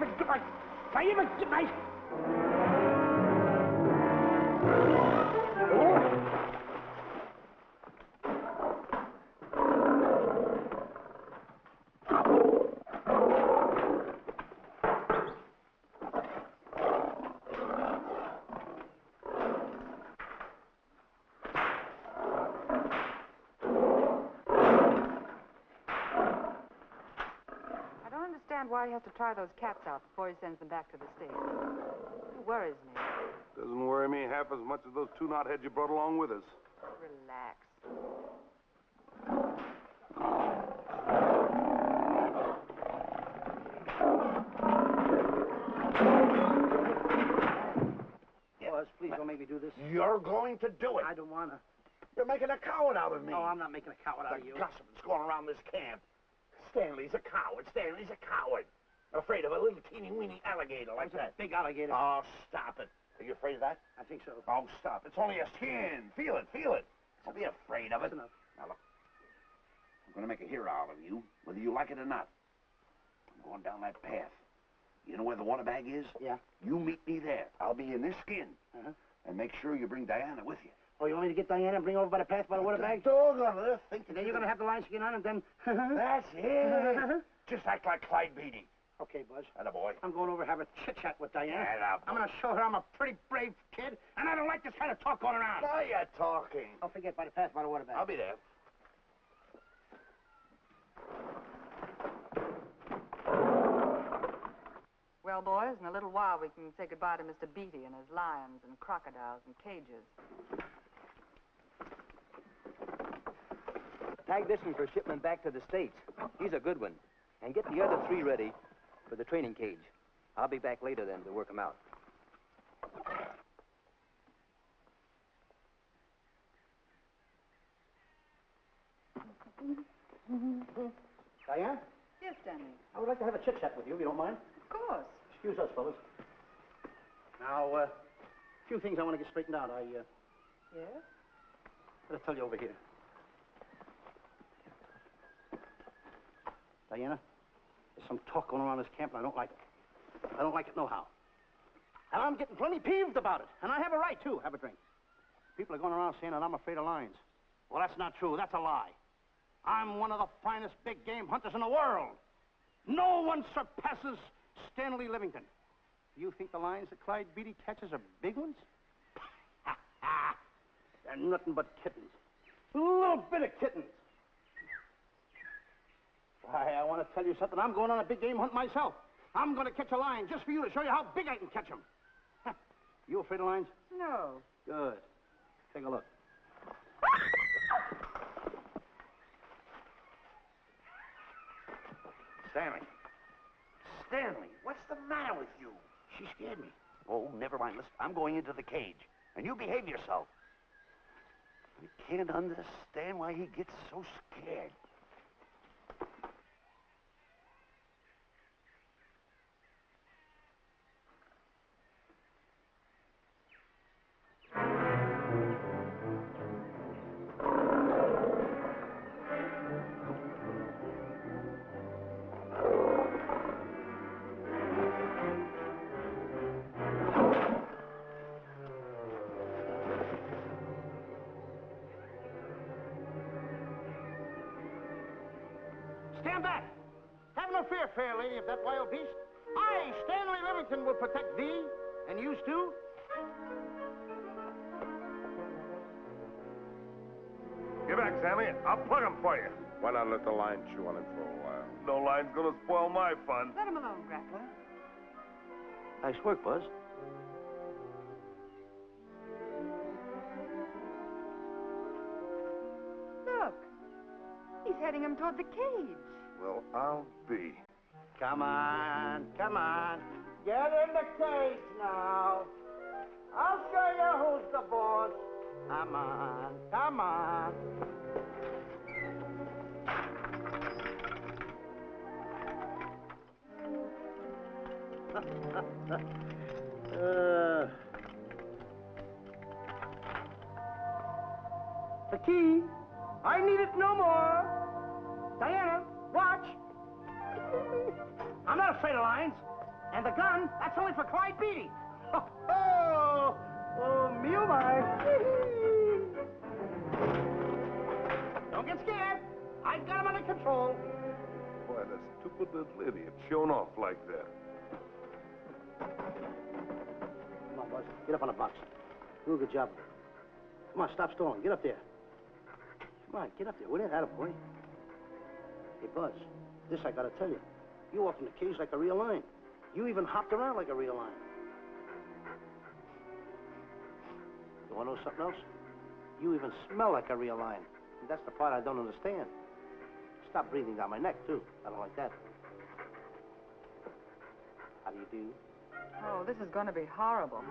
Why he has to try those cats out before he sends them back to the States. It worries me. Doesn't worry me half as much as those two knotheads you brought along with us. Relax. Buzz. Please don't make me do this. You're going to do it. I don't want to. You're making a coward out of me. No, I'm not making a coward out of you. The gossip that's going around this camp. Stanley's a coward. Stanley's a coward. Afraid of a little teeny-weeny alligator like that. Big alligator. Oh, stop it. Are you afraid of that? I think so. Oh, stop. It's only a skin. Feel it, feel it. Don't be afraid of it. That's enough. Now, look. I'm going to make a hero out of you, whether you like it or not. I'm going down that path. You know where the water bag is? Yeah. You meet me there. I'll be in this skin. And make sure you bring Diana with you. Oh, you want me to get Diana and bring her over by the path by the water bag? Doggone it. And then you're going to have the lion skin on and then... That's it. Just act like Clyde Beatty. Okay, Buzz. Attaboy. I'm going over to have a chit-chat with Diana. Attaboy. I'm going to show her I'm a pretty brave kid, and I don't like this kind of talk going around. Now you're talking. I'll forget by the path by the water bag. I'll be there. Well, boys, in a little while we can say goodbye to Mr. Beatty and his lions and crocodiles and cages. Tag this one for shipment back to the States. He's a good one. And get the other 3 ready for the training cage. I'll be back later then to work them out. Diane? Yes, Stanley. I would like to have a chit-chat with you, if you don't mind. Of course. Excuse us, fellas. Now, a few things I want to get straightened out. Yes? Let's tell you over here. Diana, there's some talk going around this camp, and I don't like it. I don't like it nohow. And I'm getting plenty peeved about it. And I have a right, too. Have a drink. People are going around saying that I'm afraid of lions. Well, that's not true. That's a lie. I'm one of the finest big game hunters in the world. No one surpasses Stanley Livington. You think the lions that Clyde Beatty catches are big ones? They're nothing but kittens. A little bit of kittens. Why, I want to tell you something. I'm going on a big game hunt myself. I'm going to catch a lion just for you to show you how big I can catch him. You afraid of lions? No. Good. Take a look. Stanley. Stanley, what's the matter with you? She scared me. Oh, never mind. Listen, I'm going into the cage. And you behave yourself. I can't understand why he gets so scared. Stand back! Have no fear, fair lady of that wild beast. I, Stanley Livington, will protect thee, and you too. Get back, Stanley. I'll plug him for you. Why not let the lion chew on him for a while? No line's gonna spoil my fun. Let him alone, Grappler. Nice work, Buzz. Look. He's heading him toward the cage. Well, I'll be. Come on, come on. Get in the cage now. I'll show you who's the boss. Come on, come on. The key. I need it no more. Diana, watch. I'm not afraid of lions. And the gun, that's only for Clyde Beatty. Oh, me oh my. Don't get scared. I've got him under control. Boy, that stupid little idiot showing off like that. Come on, Buzz. Get up on the box. Do a good job. Come on, stop stalling. Get up there. Come on, get up there. Will you? Attaboy. Hey, Buzz, this I gotta tell you. You walked in the cage like a real lion. You even hopped around like a real lion. You wanna know something else? You even smell like a real lion. And that's the part I don't understand. Stop breathing down my neck, too. I don't like that. How do you do? Oh, this is going to be horrible.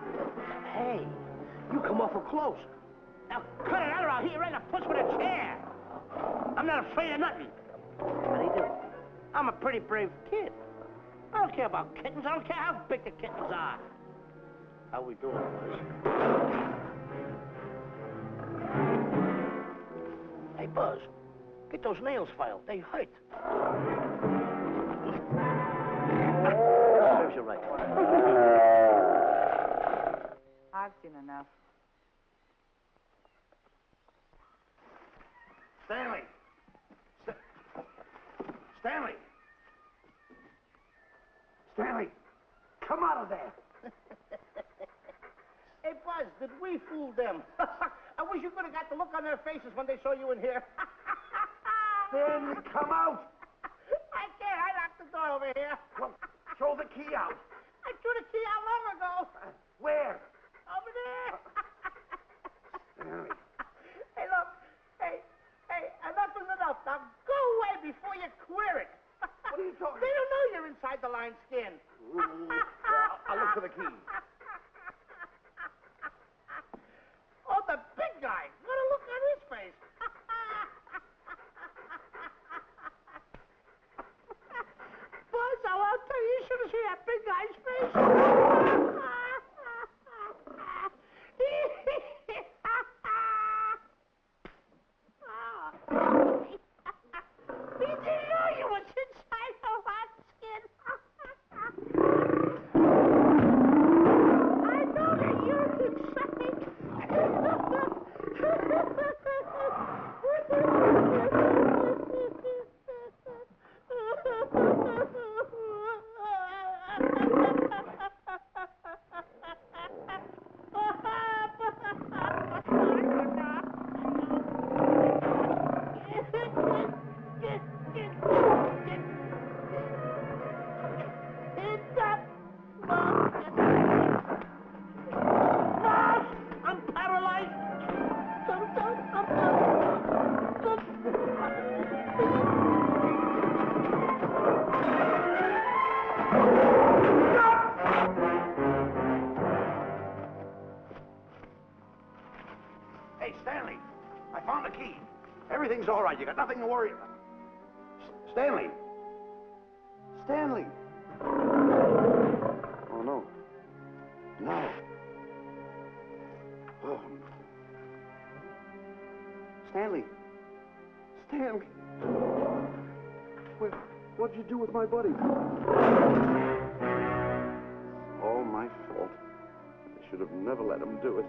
Hey, you come awful close. Now, cut it out or I'll hit you right in the puss with a chair. I'm not afraid of nothing. How do you do? I'm a pretty brave kid. I don't care about kittens. I don't care how big the kittens are. How we doing, Buzz? Hey, Buzz, get those nails filed. They hurt. Serves you right. I've seen enough. Stanley! Stanley! Stanley! Come out of there! Hey, Buzz, did we fool them? I wish you could have got the look on their faces when they saw you in here. Stanley, come out! I can't. I locked the door over here. Well, throw the key out. I threw the key out long ago. Where? Over there. Stanley. Hey, look. Hey, enough is enough. Now go away before you queer it. What are you talking They don't know you're inside the lion's skin. I'll look for the key. Oh, the big guy. What a look on his face. Buzz, I'll tell you, you should have seen that big guy's face. He didn't know you was inside the lion's skin. I know that you're inside. I'm paralyzed. Hey, Stanley, I found the key. Everything's all right. You got nothing to worry about. Stanley. Stanley. Oh, no. No. Oh. Stanley. Stanley. What'd you do with my buddy? All my fault. I should have never let him do it.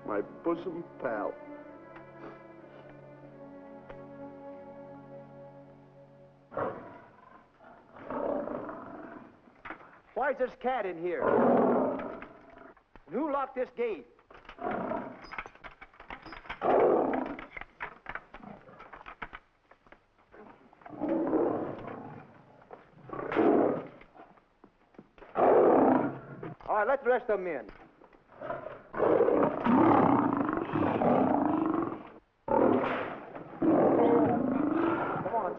My bosom pal. Why is this cat in here? And who locked this gate? All right, let the rest of them in. Come on.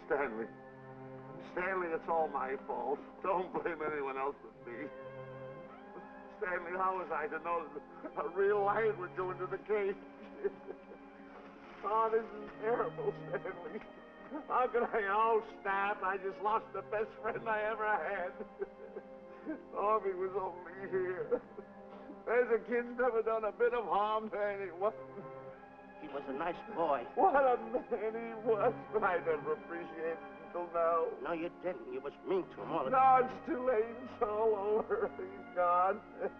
Stanley. Stanley, it's all my fault. Don't blame anyone else but me. Stanley, how was I to know that a real lion would go into the cage? Oh, this is terrible, Stanley. How could I? Oh, snap. I just lost the best friend I ever had. Oh, if he was only here. There's a kid's never done a bit of harm to anyone. He was a nice boy. What a man he was. I never appreciated it until now. No, you didn't. You was mean to him all the No, it's too late. It's all over. He's gone. Yes.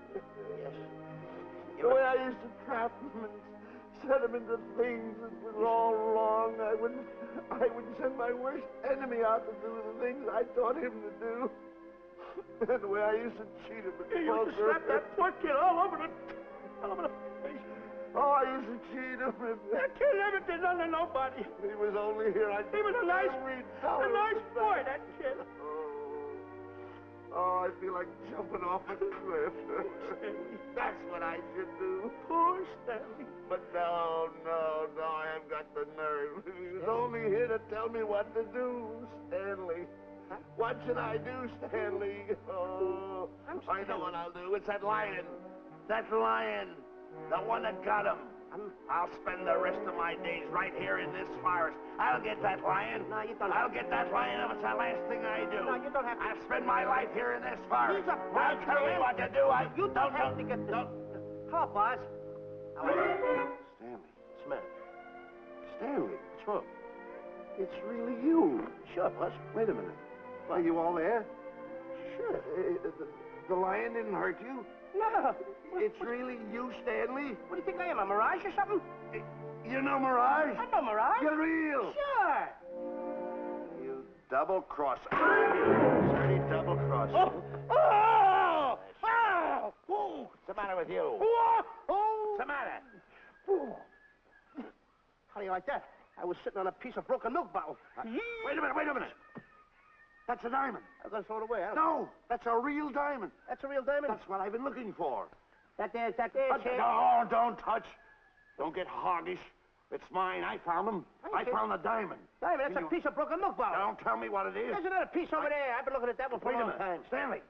The way I used to trap him and set him into things that was all wrong. I would send my worst enemy out to do the things I taught him to do. And the way I used to cheat him. You used to slap that poor kid all over the face. Oh, I used to cheat him. That kid never did nothing to nobody. He was only here. He was a nice boy, that kid. Oh, I feel like jumping off a cliff. That's what I should do. Poor Stanley. But no, I haven't got the nerve. He was only here to tell me what to do, Stanley. What should I do, Stanley? Oh, I know what I'll do. It's that lion. That lion. The one that got him. I'll spend the rest of my days right here in this forest. I'll get that lion. No, you don't. I'll get that lion if it's the last thing I do. No, you don't have to. I'll spend my life here in this forest. He's a I'll tell me what to do. You don't have to get this. Come on, Boz. Stanley. Smith. Stanley. What's wrong? It's really you. Sure, Boz. Wait a minute. Are you all there? Sure. The lion didn't hurt you? No. It's really you, Stanley? What do you think I am, a mirage or something? You know Mirage? I know Mirage. You're real. Sure. You double-crosser. Dirty double-crosser. Oh! What's the matter with you? What's the matter? How do you like that? I was sitting on a piece of broken milk bottle. Wait a minute. That's a diamond. I'm going to throw it away. No, that's a real diamond. That's a real diamond? That's what I've been looking for. That there, Shemp. No, don't touch. Don't get hoggish. It's mine. I found them. I found the diamond. Diamond, that's a piece of broken milk bottle. Don't tell me what it is. There's another piece over there. I've been looking at that one for a long time. Stanley.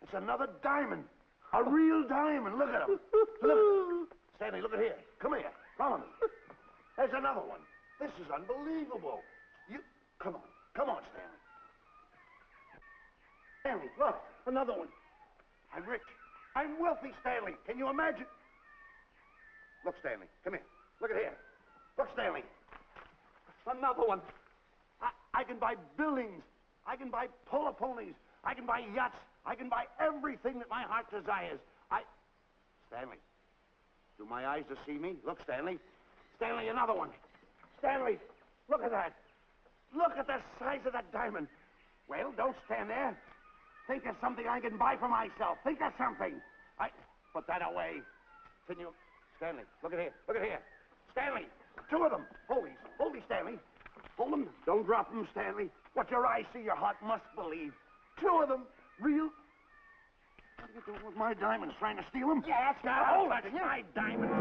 It's another diamond. A real diamond. Look at him. Look. Stanley, look at here. Come here. Follow me. There's another one. This is unbelievable. Come on, Stanley. Stanley, look. Another one. I'm rich. I'm wealthy, Stanley. Can you imagine? Look, Stanley. Come here. Look at here. Look, Stanley. Another one. I can buy buildings. I can buy polo ponies. I can buy yachts. I can buy everything that my heart desires. Stanley, do my eyes deceive me? Look, Stanley. Stanley, another one. Stanley, look at that. Look at the size of that diamond. Well, don't stand there. Think of something I can buy for myself. Think of something. Put that away. Can you... Stanley, look at here. Look at here. Stanley, two of them. Hold these, Stanley. Hold them. Don't drop them, Stanley. What your eyes see, your heart must believe. Two of them. Real... What are you doing with my diamonds? Trying to steal them? Yeah, that's right. Hold it. My diamonds.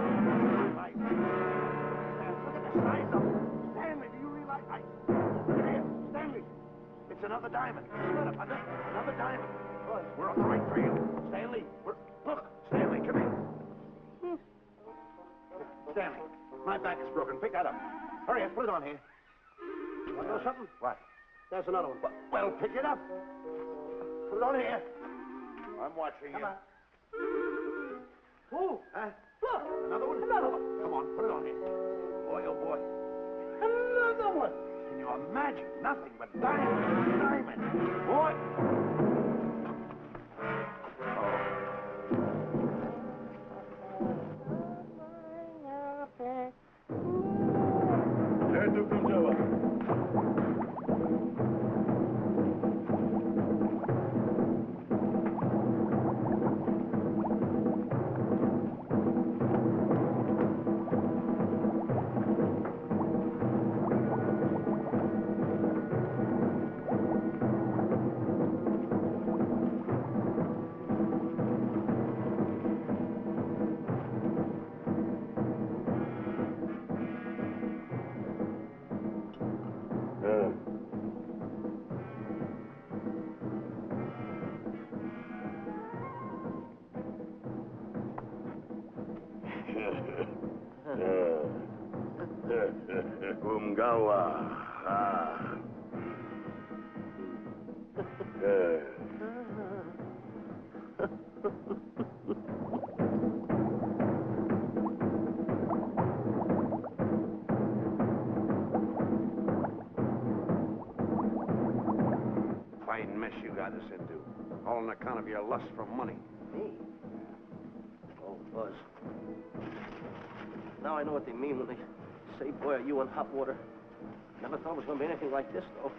Look at the size of them. Stanley, do you realize... Look here. Stanley. It's another diamond. Another diamond. We're on the right trail. Stanley, look. Stanley, come here. Stanley, my back is broken. Pick that up. Hurry up, put it on here. Want to know something? What? There's another one. Well, pick it up. Put it on here. I'm watching you. Come on. Who? Look, another one. Come on, put it on here. Boy, oh boy. Another one. Can you imagine? Nothing but diamond. Boy. Umgawa. Ah. Fine mess you got us into. All on account of your lust for money. Me? Oh, Buzz. Now I know what they mean when they say, boy, are you in hot water. Never thought it was going to be anything like this, though.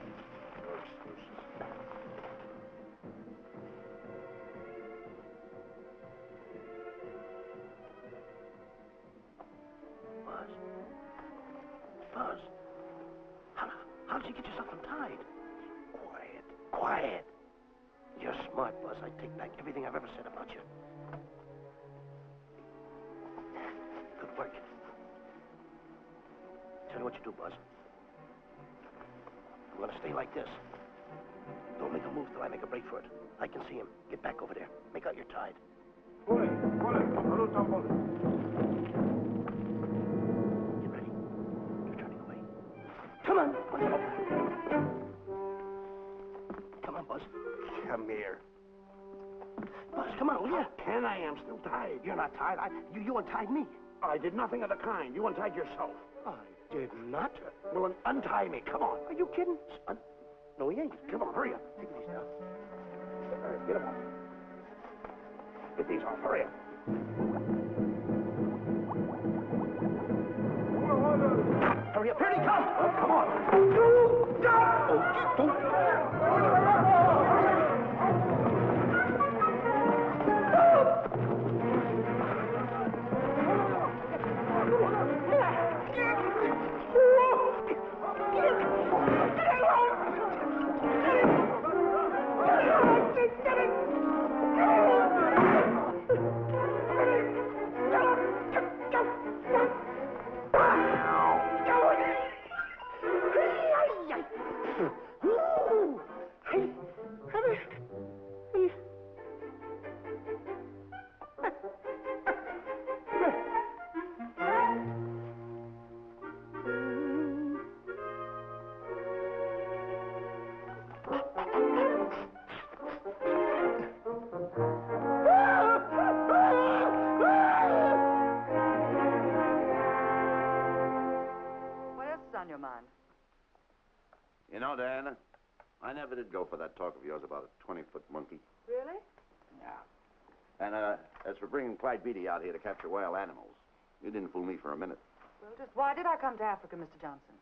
Buzz. Buzz. How did you get yourself untied? Quiet. Quiet. You're smart, Buzz. I take back everything I've ever said about you. Good work. Tell you what you do, Buzz. I'm gonna stay like this. Don't make a move till I make a break for it. I can see him. Get back over there. Make out you're tied. Get ready. You're turning away. Come on. Come on, Buzz. Come here. Buzz, come on, will you? Can I? I'm still tied. You're not tied. You untied me. I did nothing of the kind. You untied yourself. I did not. Well, untie me. Come on. Are you kidding? No, he ain't. Come on, hurry up. Take these now. All right, get them off. Get these off. Hurry up. Hurry up. Here he comes. Oh, come on. On your mind? You know, Diana, I never did go for that talk of yours about a 20-foot monkey. Really? Yeah. And as for bringing Clyde Beatty out here to capture wild animals, you didn't fool me for a minute. Well, just why did I come to Africa, Mr. Johnson?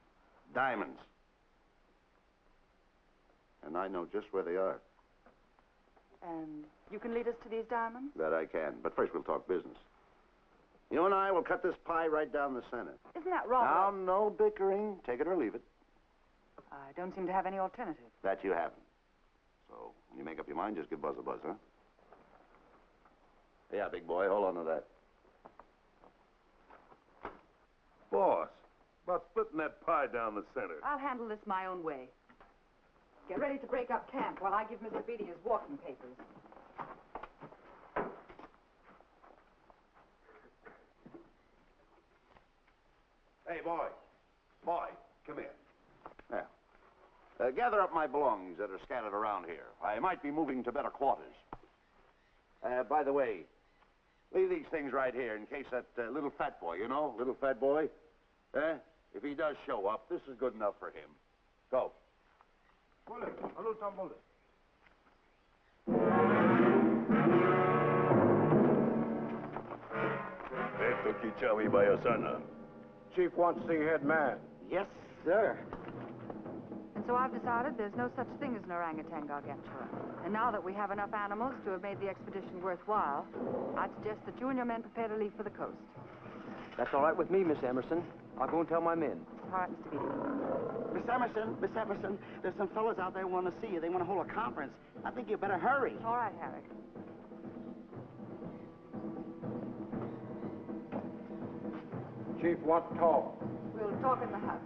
Diamonds. And I know just where they are. And you can lead us to these diamonds? That I can. But first we'll talk business. You and I will cut this pie right down the center. Isn't that wrong? Now, no bickering. Take it or leave it. I don't seem to have any alternative. That you haven't. So, when you make up your mind, just give Buzz a buzz, huh? Yeah, big boy, hold on to that. Boss, about splitting that pie down the center. I'll handle this my own way. Get ready to break up camp while I give Mr. Beatty his walking papers. Hey, boy. Boy, come here. Now, gather up my belongings that are scattered around here. I might be moving to better quarters. By the way, leave these things right here in case that little fat boy, you know, little fat boy, if he does show up, this is good enough for him. Go. Chief wants to see head man. Yes, sir. And so I've decided there's no such thing as an orangutan gargantua. And now that we have enough animals to have made the expedition worthwhile, I'd suggest that you and your men prepare to leave for the coast. That's all right with me, Miss Emerson. I'll go and tell my men. All right, Mr. Beatty. Miss Emerson, there's some fellas out there who want to see you. They want to hold a conference. I think you better hurry. All right, Harry. Chief wants to talk. We'll talk in the hut.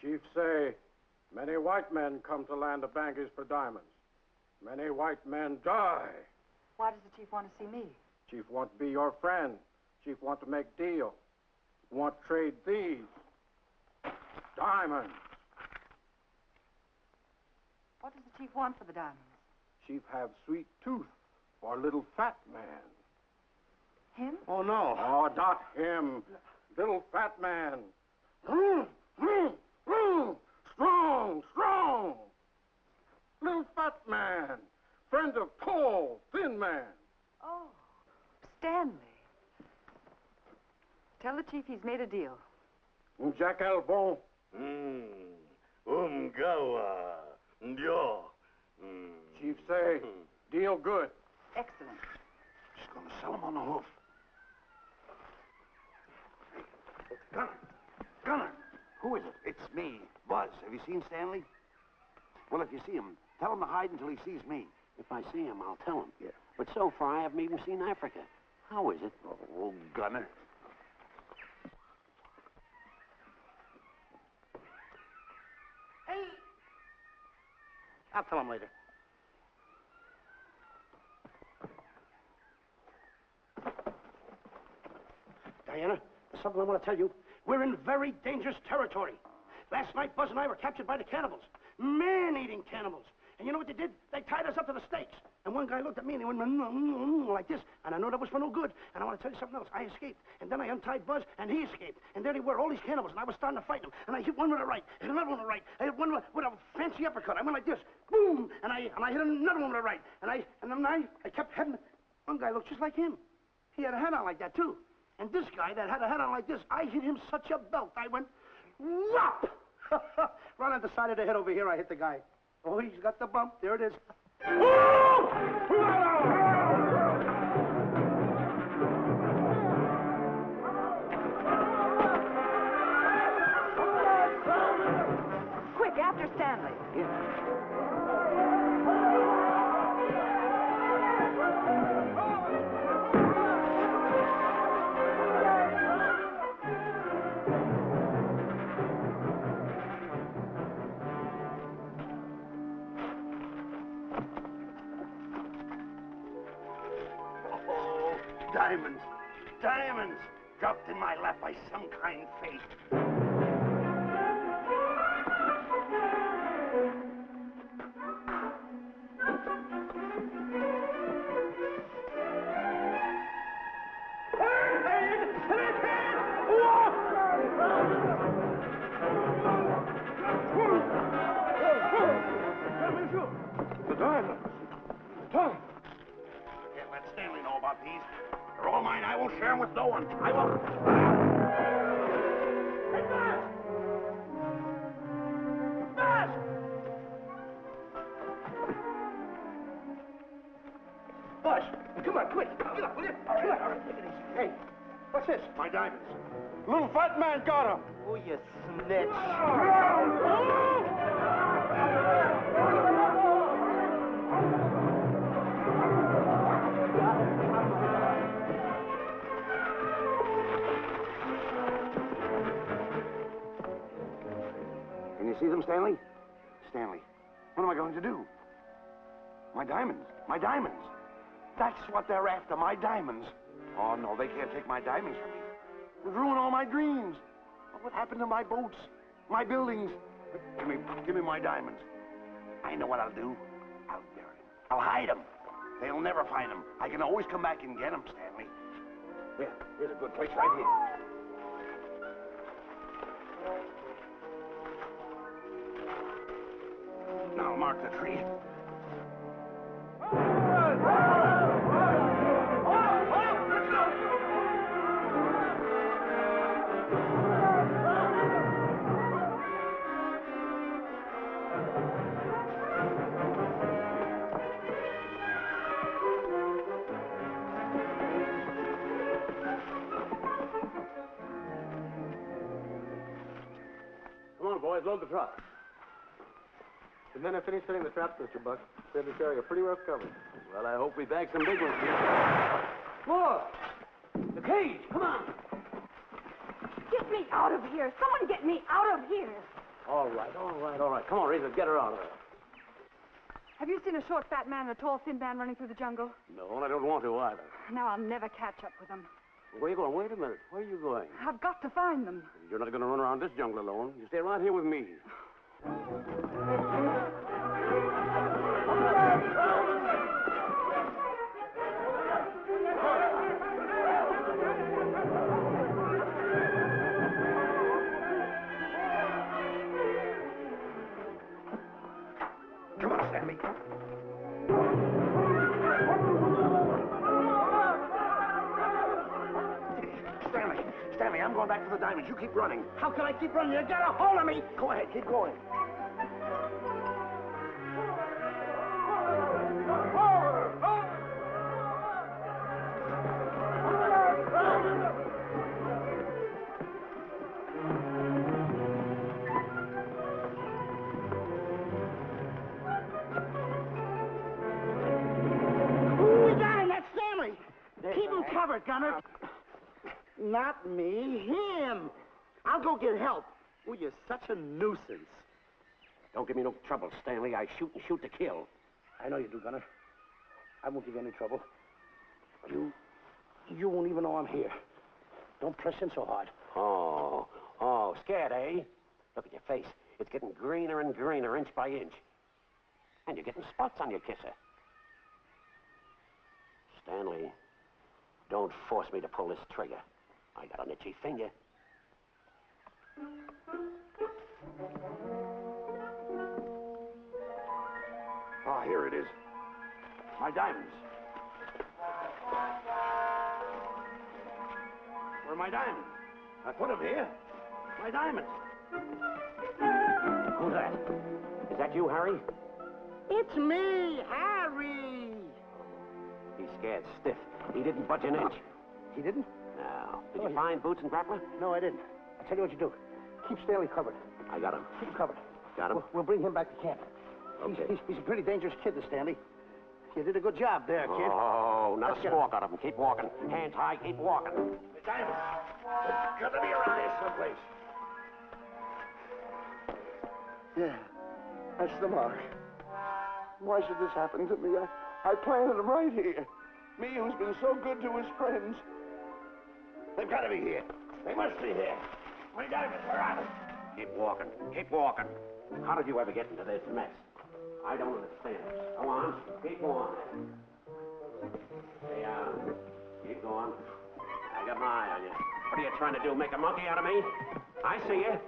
Chief say, many white men come to land of Bangers for diamonds. Many white men die. Why does the chief want to see me? Chief want to be your friend. Chief want to make deal. Want to trade these diamonds. What does the chief want for the diamonds? Chief have sweet tooth for little fat man. Him? Oh, no. Oh, not him. Little fat man. Strong, strong. Little fat man. Friend of tall, thin man. Oh, Stanley. Tell the chief he's made a deal. Jack Albon. Gawa. Ndio. Chief say, deal good. Excellent. She's going to sell him on the hoof. Gunner. Who is it? It's me, Buzz. Have you seen Stanley? Well, if you see him, tell him to hide until he sees me. If I see him, I'll tell him. Yeah. But so far, I haven't even seen Africa. How is it? Oh, Gunner. Hey! I'll tell him later. Diana, there's something I want to tell you. We're in very dangerous territory. Last night, Buzz and I were captured by the cannibals. Man-eating cannibals. And you know what they did? They tied us up to the stakes. And one guy looked at me and he went like this. And I know that was for no good. And I want to tell you something else. I escaped. And then I untied Buzz and he escaped. And there they were, all these cannibals. And I was starting to fight them. And I hit one with a right, and another one with a right. I hit one with a fancy uppercut. I went like this. Boom! And I hit another one with a right. And then I kept heading. One guy looked just like him. He had a hat on like that, too. And this guy that had a hat on like this, I hit him such a belt. I went, whop! Right on the side of the head over here, I hit the guy. Oh, he's got the bump. There it is. Quick, after Stanley. Diamonds. Diamonds. Dropped in my lap by some kind fate. The diamonds. Can't let Stanley know about these. They're all mine. I won't share them with no one. I won't. Hey, Buzz! Buzz! Buzz, come on, quick. Get up, will you? Come on. Take it easy. Hey, what's this? My diamonds. Little fat man got him. Oh, you snitch. Can you see them, Stanley? Stanley, what am I going to do? My diamonds. My diamonds. That's what they're after, my diamonds. Oh, no, they can't take my diamonds from me. It'll ruin all my dreams. What happened to my boats? My buildings? Give me my diamonds. I know what I'll do. I'll bury them. I'll hide them. They'll never find them. I can always come back and get them, Stanley. Here's a good place right here. Now mark the tree. Come on, boys, load the truck. The men have finished setting the traps, Mr. Buck. Said this area pretty rough covered. Well, I hope we bag some big ones here. More! The cage! Come on! Get me out of here. Someone get me out of here. All right. Come on, Razor, get her out of there. Have you seen a short, fat man and a tall, thin man running through the jungle? No, and I don't want to either. Now I'll never catch up with them. Where are you going? Wait a minute. Where are you going? I've got to find them. You're not going to run around this jungle alone. You stay right here with me. Come on, Stanley. Stanley, I'm going back for the diamonds. You keep running. How can I keep running? You got a hold of me. Go ahead, keep going. We got him. That's Stanley. Keep him covered, Gunner. Not me, him. I'll go get help. Oh, you're such a nuisance. Don't give me no trouble, Stanley. I shoot and shoot to kill. I know you do, Gunner. I won't give you any trouble. You won't even know I'm here. Don't press in so hard. Oh, scared, eh? Look at your face. It's getting greener and greener, inch by inch. And you're getting spots on your kisser. Stanley, don't force me to pull this trigger. I got an itchy finger. Ah, here it is. My diamonds. Where are my diamonds? I put them here. My diamonds. Who's that? Is that you, Harry? It's me, Harry. He's scared stiff. He didn't budge an inch. He didn't? No. Did you find Boots and Grappler? No, I didn't. I'll tell you what you do. Keep Stanley covered. I got him. Keep him covered. Got him? We'll bring him back to camp. Okay. He's a pretty dangerous kid, this Stanley. You did a good job there, kid. Oh, not a squawk out of him. Keep walking. Hands high, keep walking. The diamonds. They've got to be around here someplace. Yeah, that's the mark. Why should this happen to me? I planted them right here. Me who's been so good to his friends. They've got to be here. They must be here. My diamonds, where are they? Keep walking. Keep walking. How did you ever get into this mess? I don't understand. Go on. Keep going. Stay on. Keep going. I got my eye on you. What are you trying to do? Make a monkey out of me? I see you.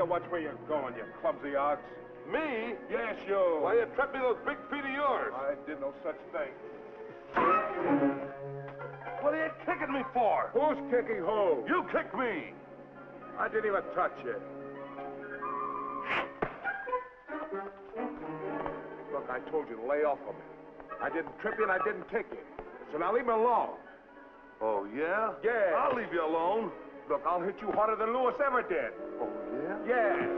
Watch where you're going, you clumsy ox. Me? Yes, you. Why, you tripped me those big feet of yours. I did no such thing. What are you kicking me for? Who's kicking who? You kicked me. I didn't even touch you. Look, I told you to lay off of me. I didn't trip you and I didn't kick you. So now leave me alone. Oh, yeah? Yeah. I'll leave you alone. Look, I'll hit you harder than Lewis ever did. Oh, yeah? Yeah.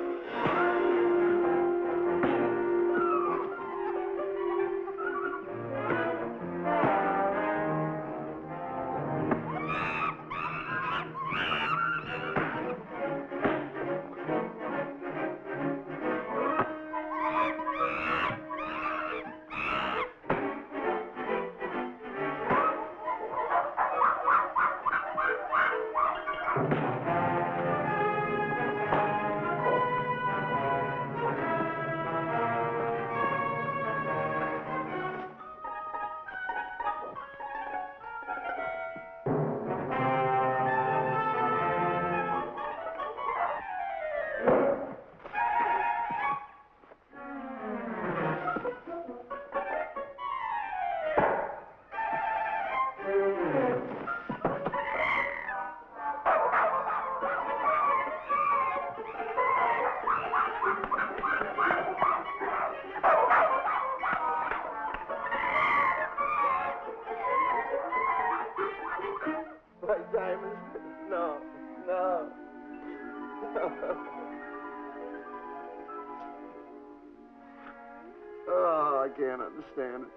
understand it.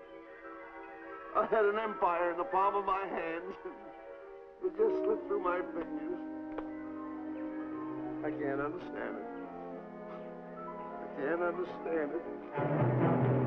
I had an empire in the palm of my hands. It just slipped through my fingers. I can't understand it. I can't understand it.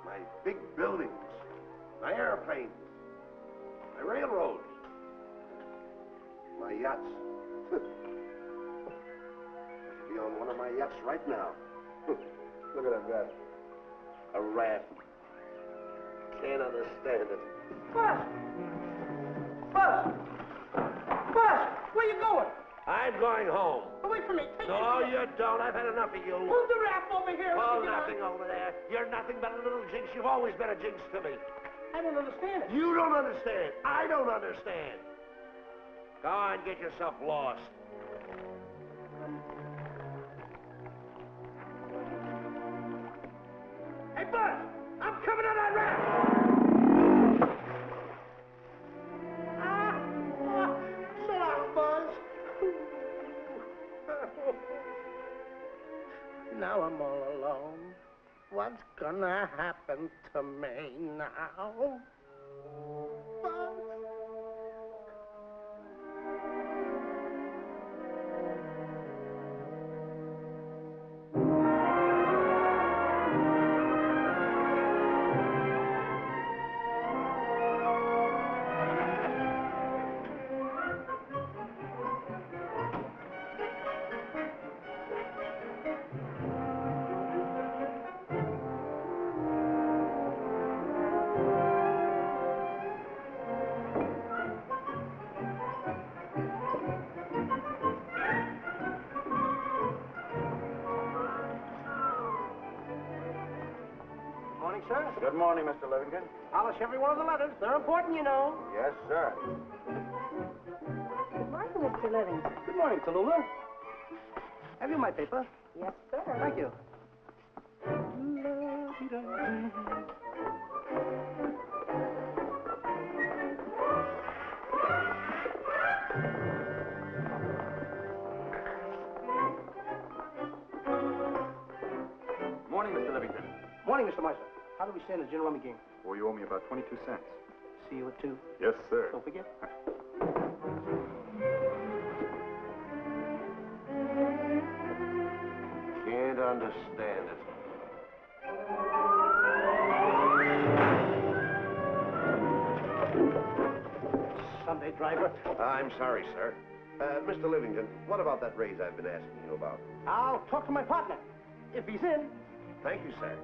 My big buildings, my airplanes, my railroads, my yachts. I should be on one of my yachts right now. Look at that guy. A raft. Can't understand it. Buzz! Buzz! Buzz! Where you going? I'm going home. Oh, wait for me. Take No, me. you don't. I've had enough of you. Move the raft over here. Oh, nothing over there. You're nothing but a little jinx. You've always been a jinx to me. I don't understand it. You don't understand. I don't understand. Go on, get yourself lost. Hey, Buzz! I'm coming on that raft! So long, Buzz. Now I'm all alone. What's gonna happen to me now? Buzz? Sir? Good morning, Mr. Livingston. Polish every one of the letters. They're important, you know. Yes, sir. Good morning, Mr. Livingston. Good morning, Tallulah. Have you my paper? Yes, sir. Thank you. Morning, Mr. Livingston. Morning, Mr. Meister. How do we stand the gin rummy game? Well, you owe me about 22 cents. See you at 2. Yes, sir. Don't forget. Can't understand it. Sunday driver. I'm sorry, sir. Mr. Livingston, what about that raise I've been asking you about? I'll talk to my partner. If he's in. Thank you, sir.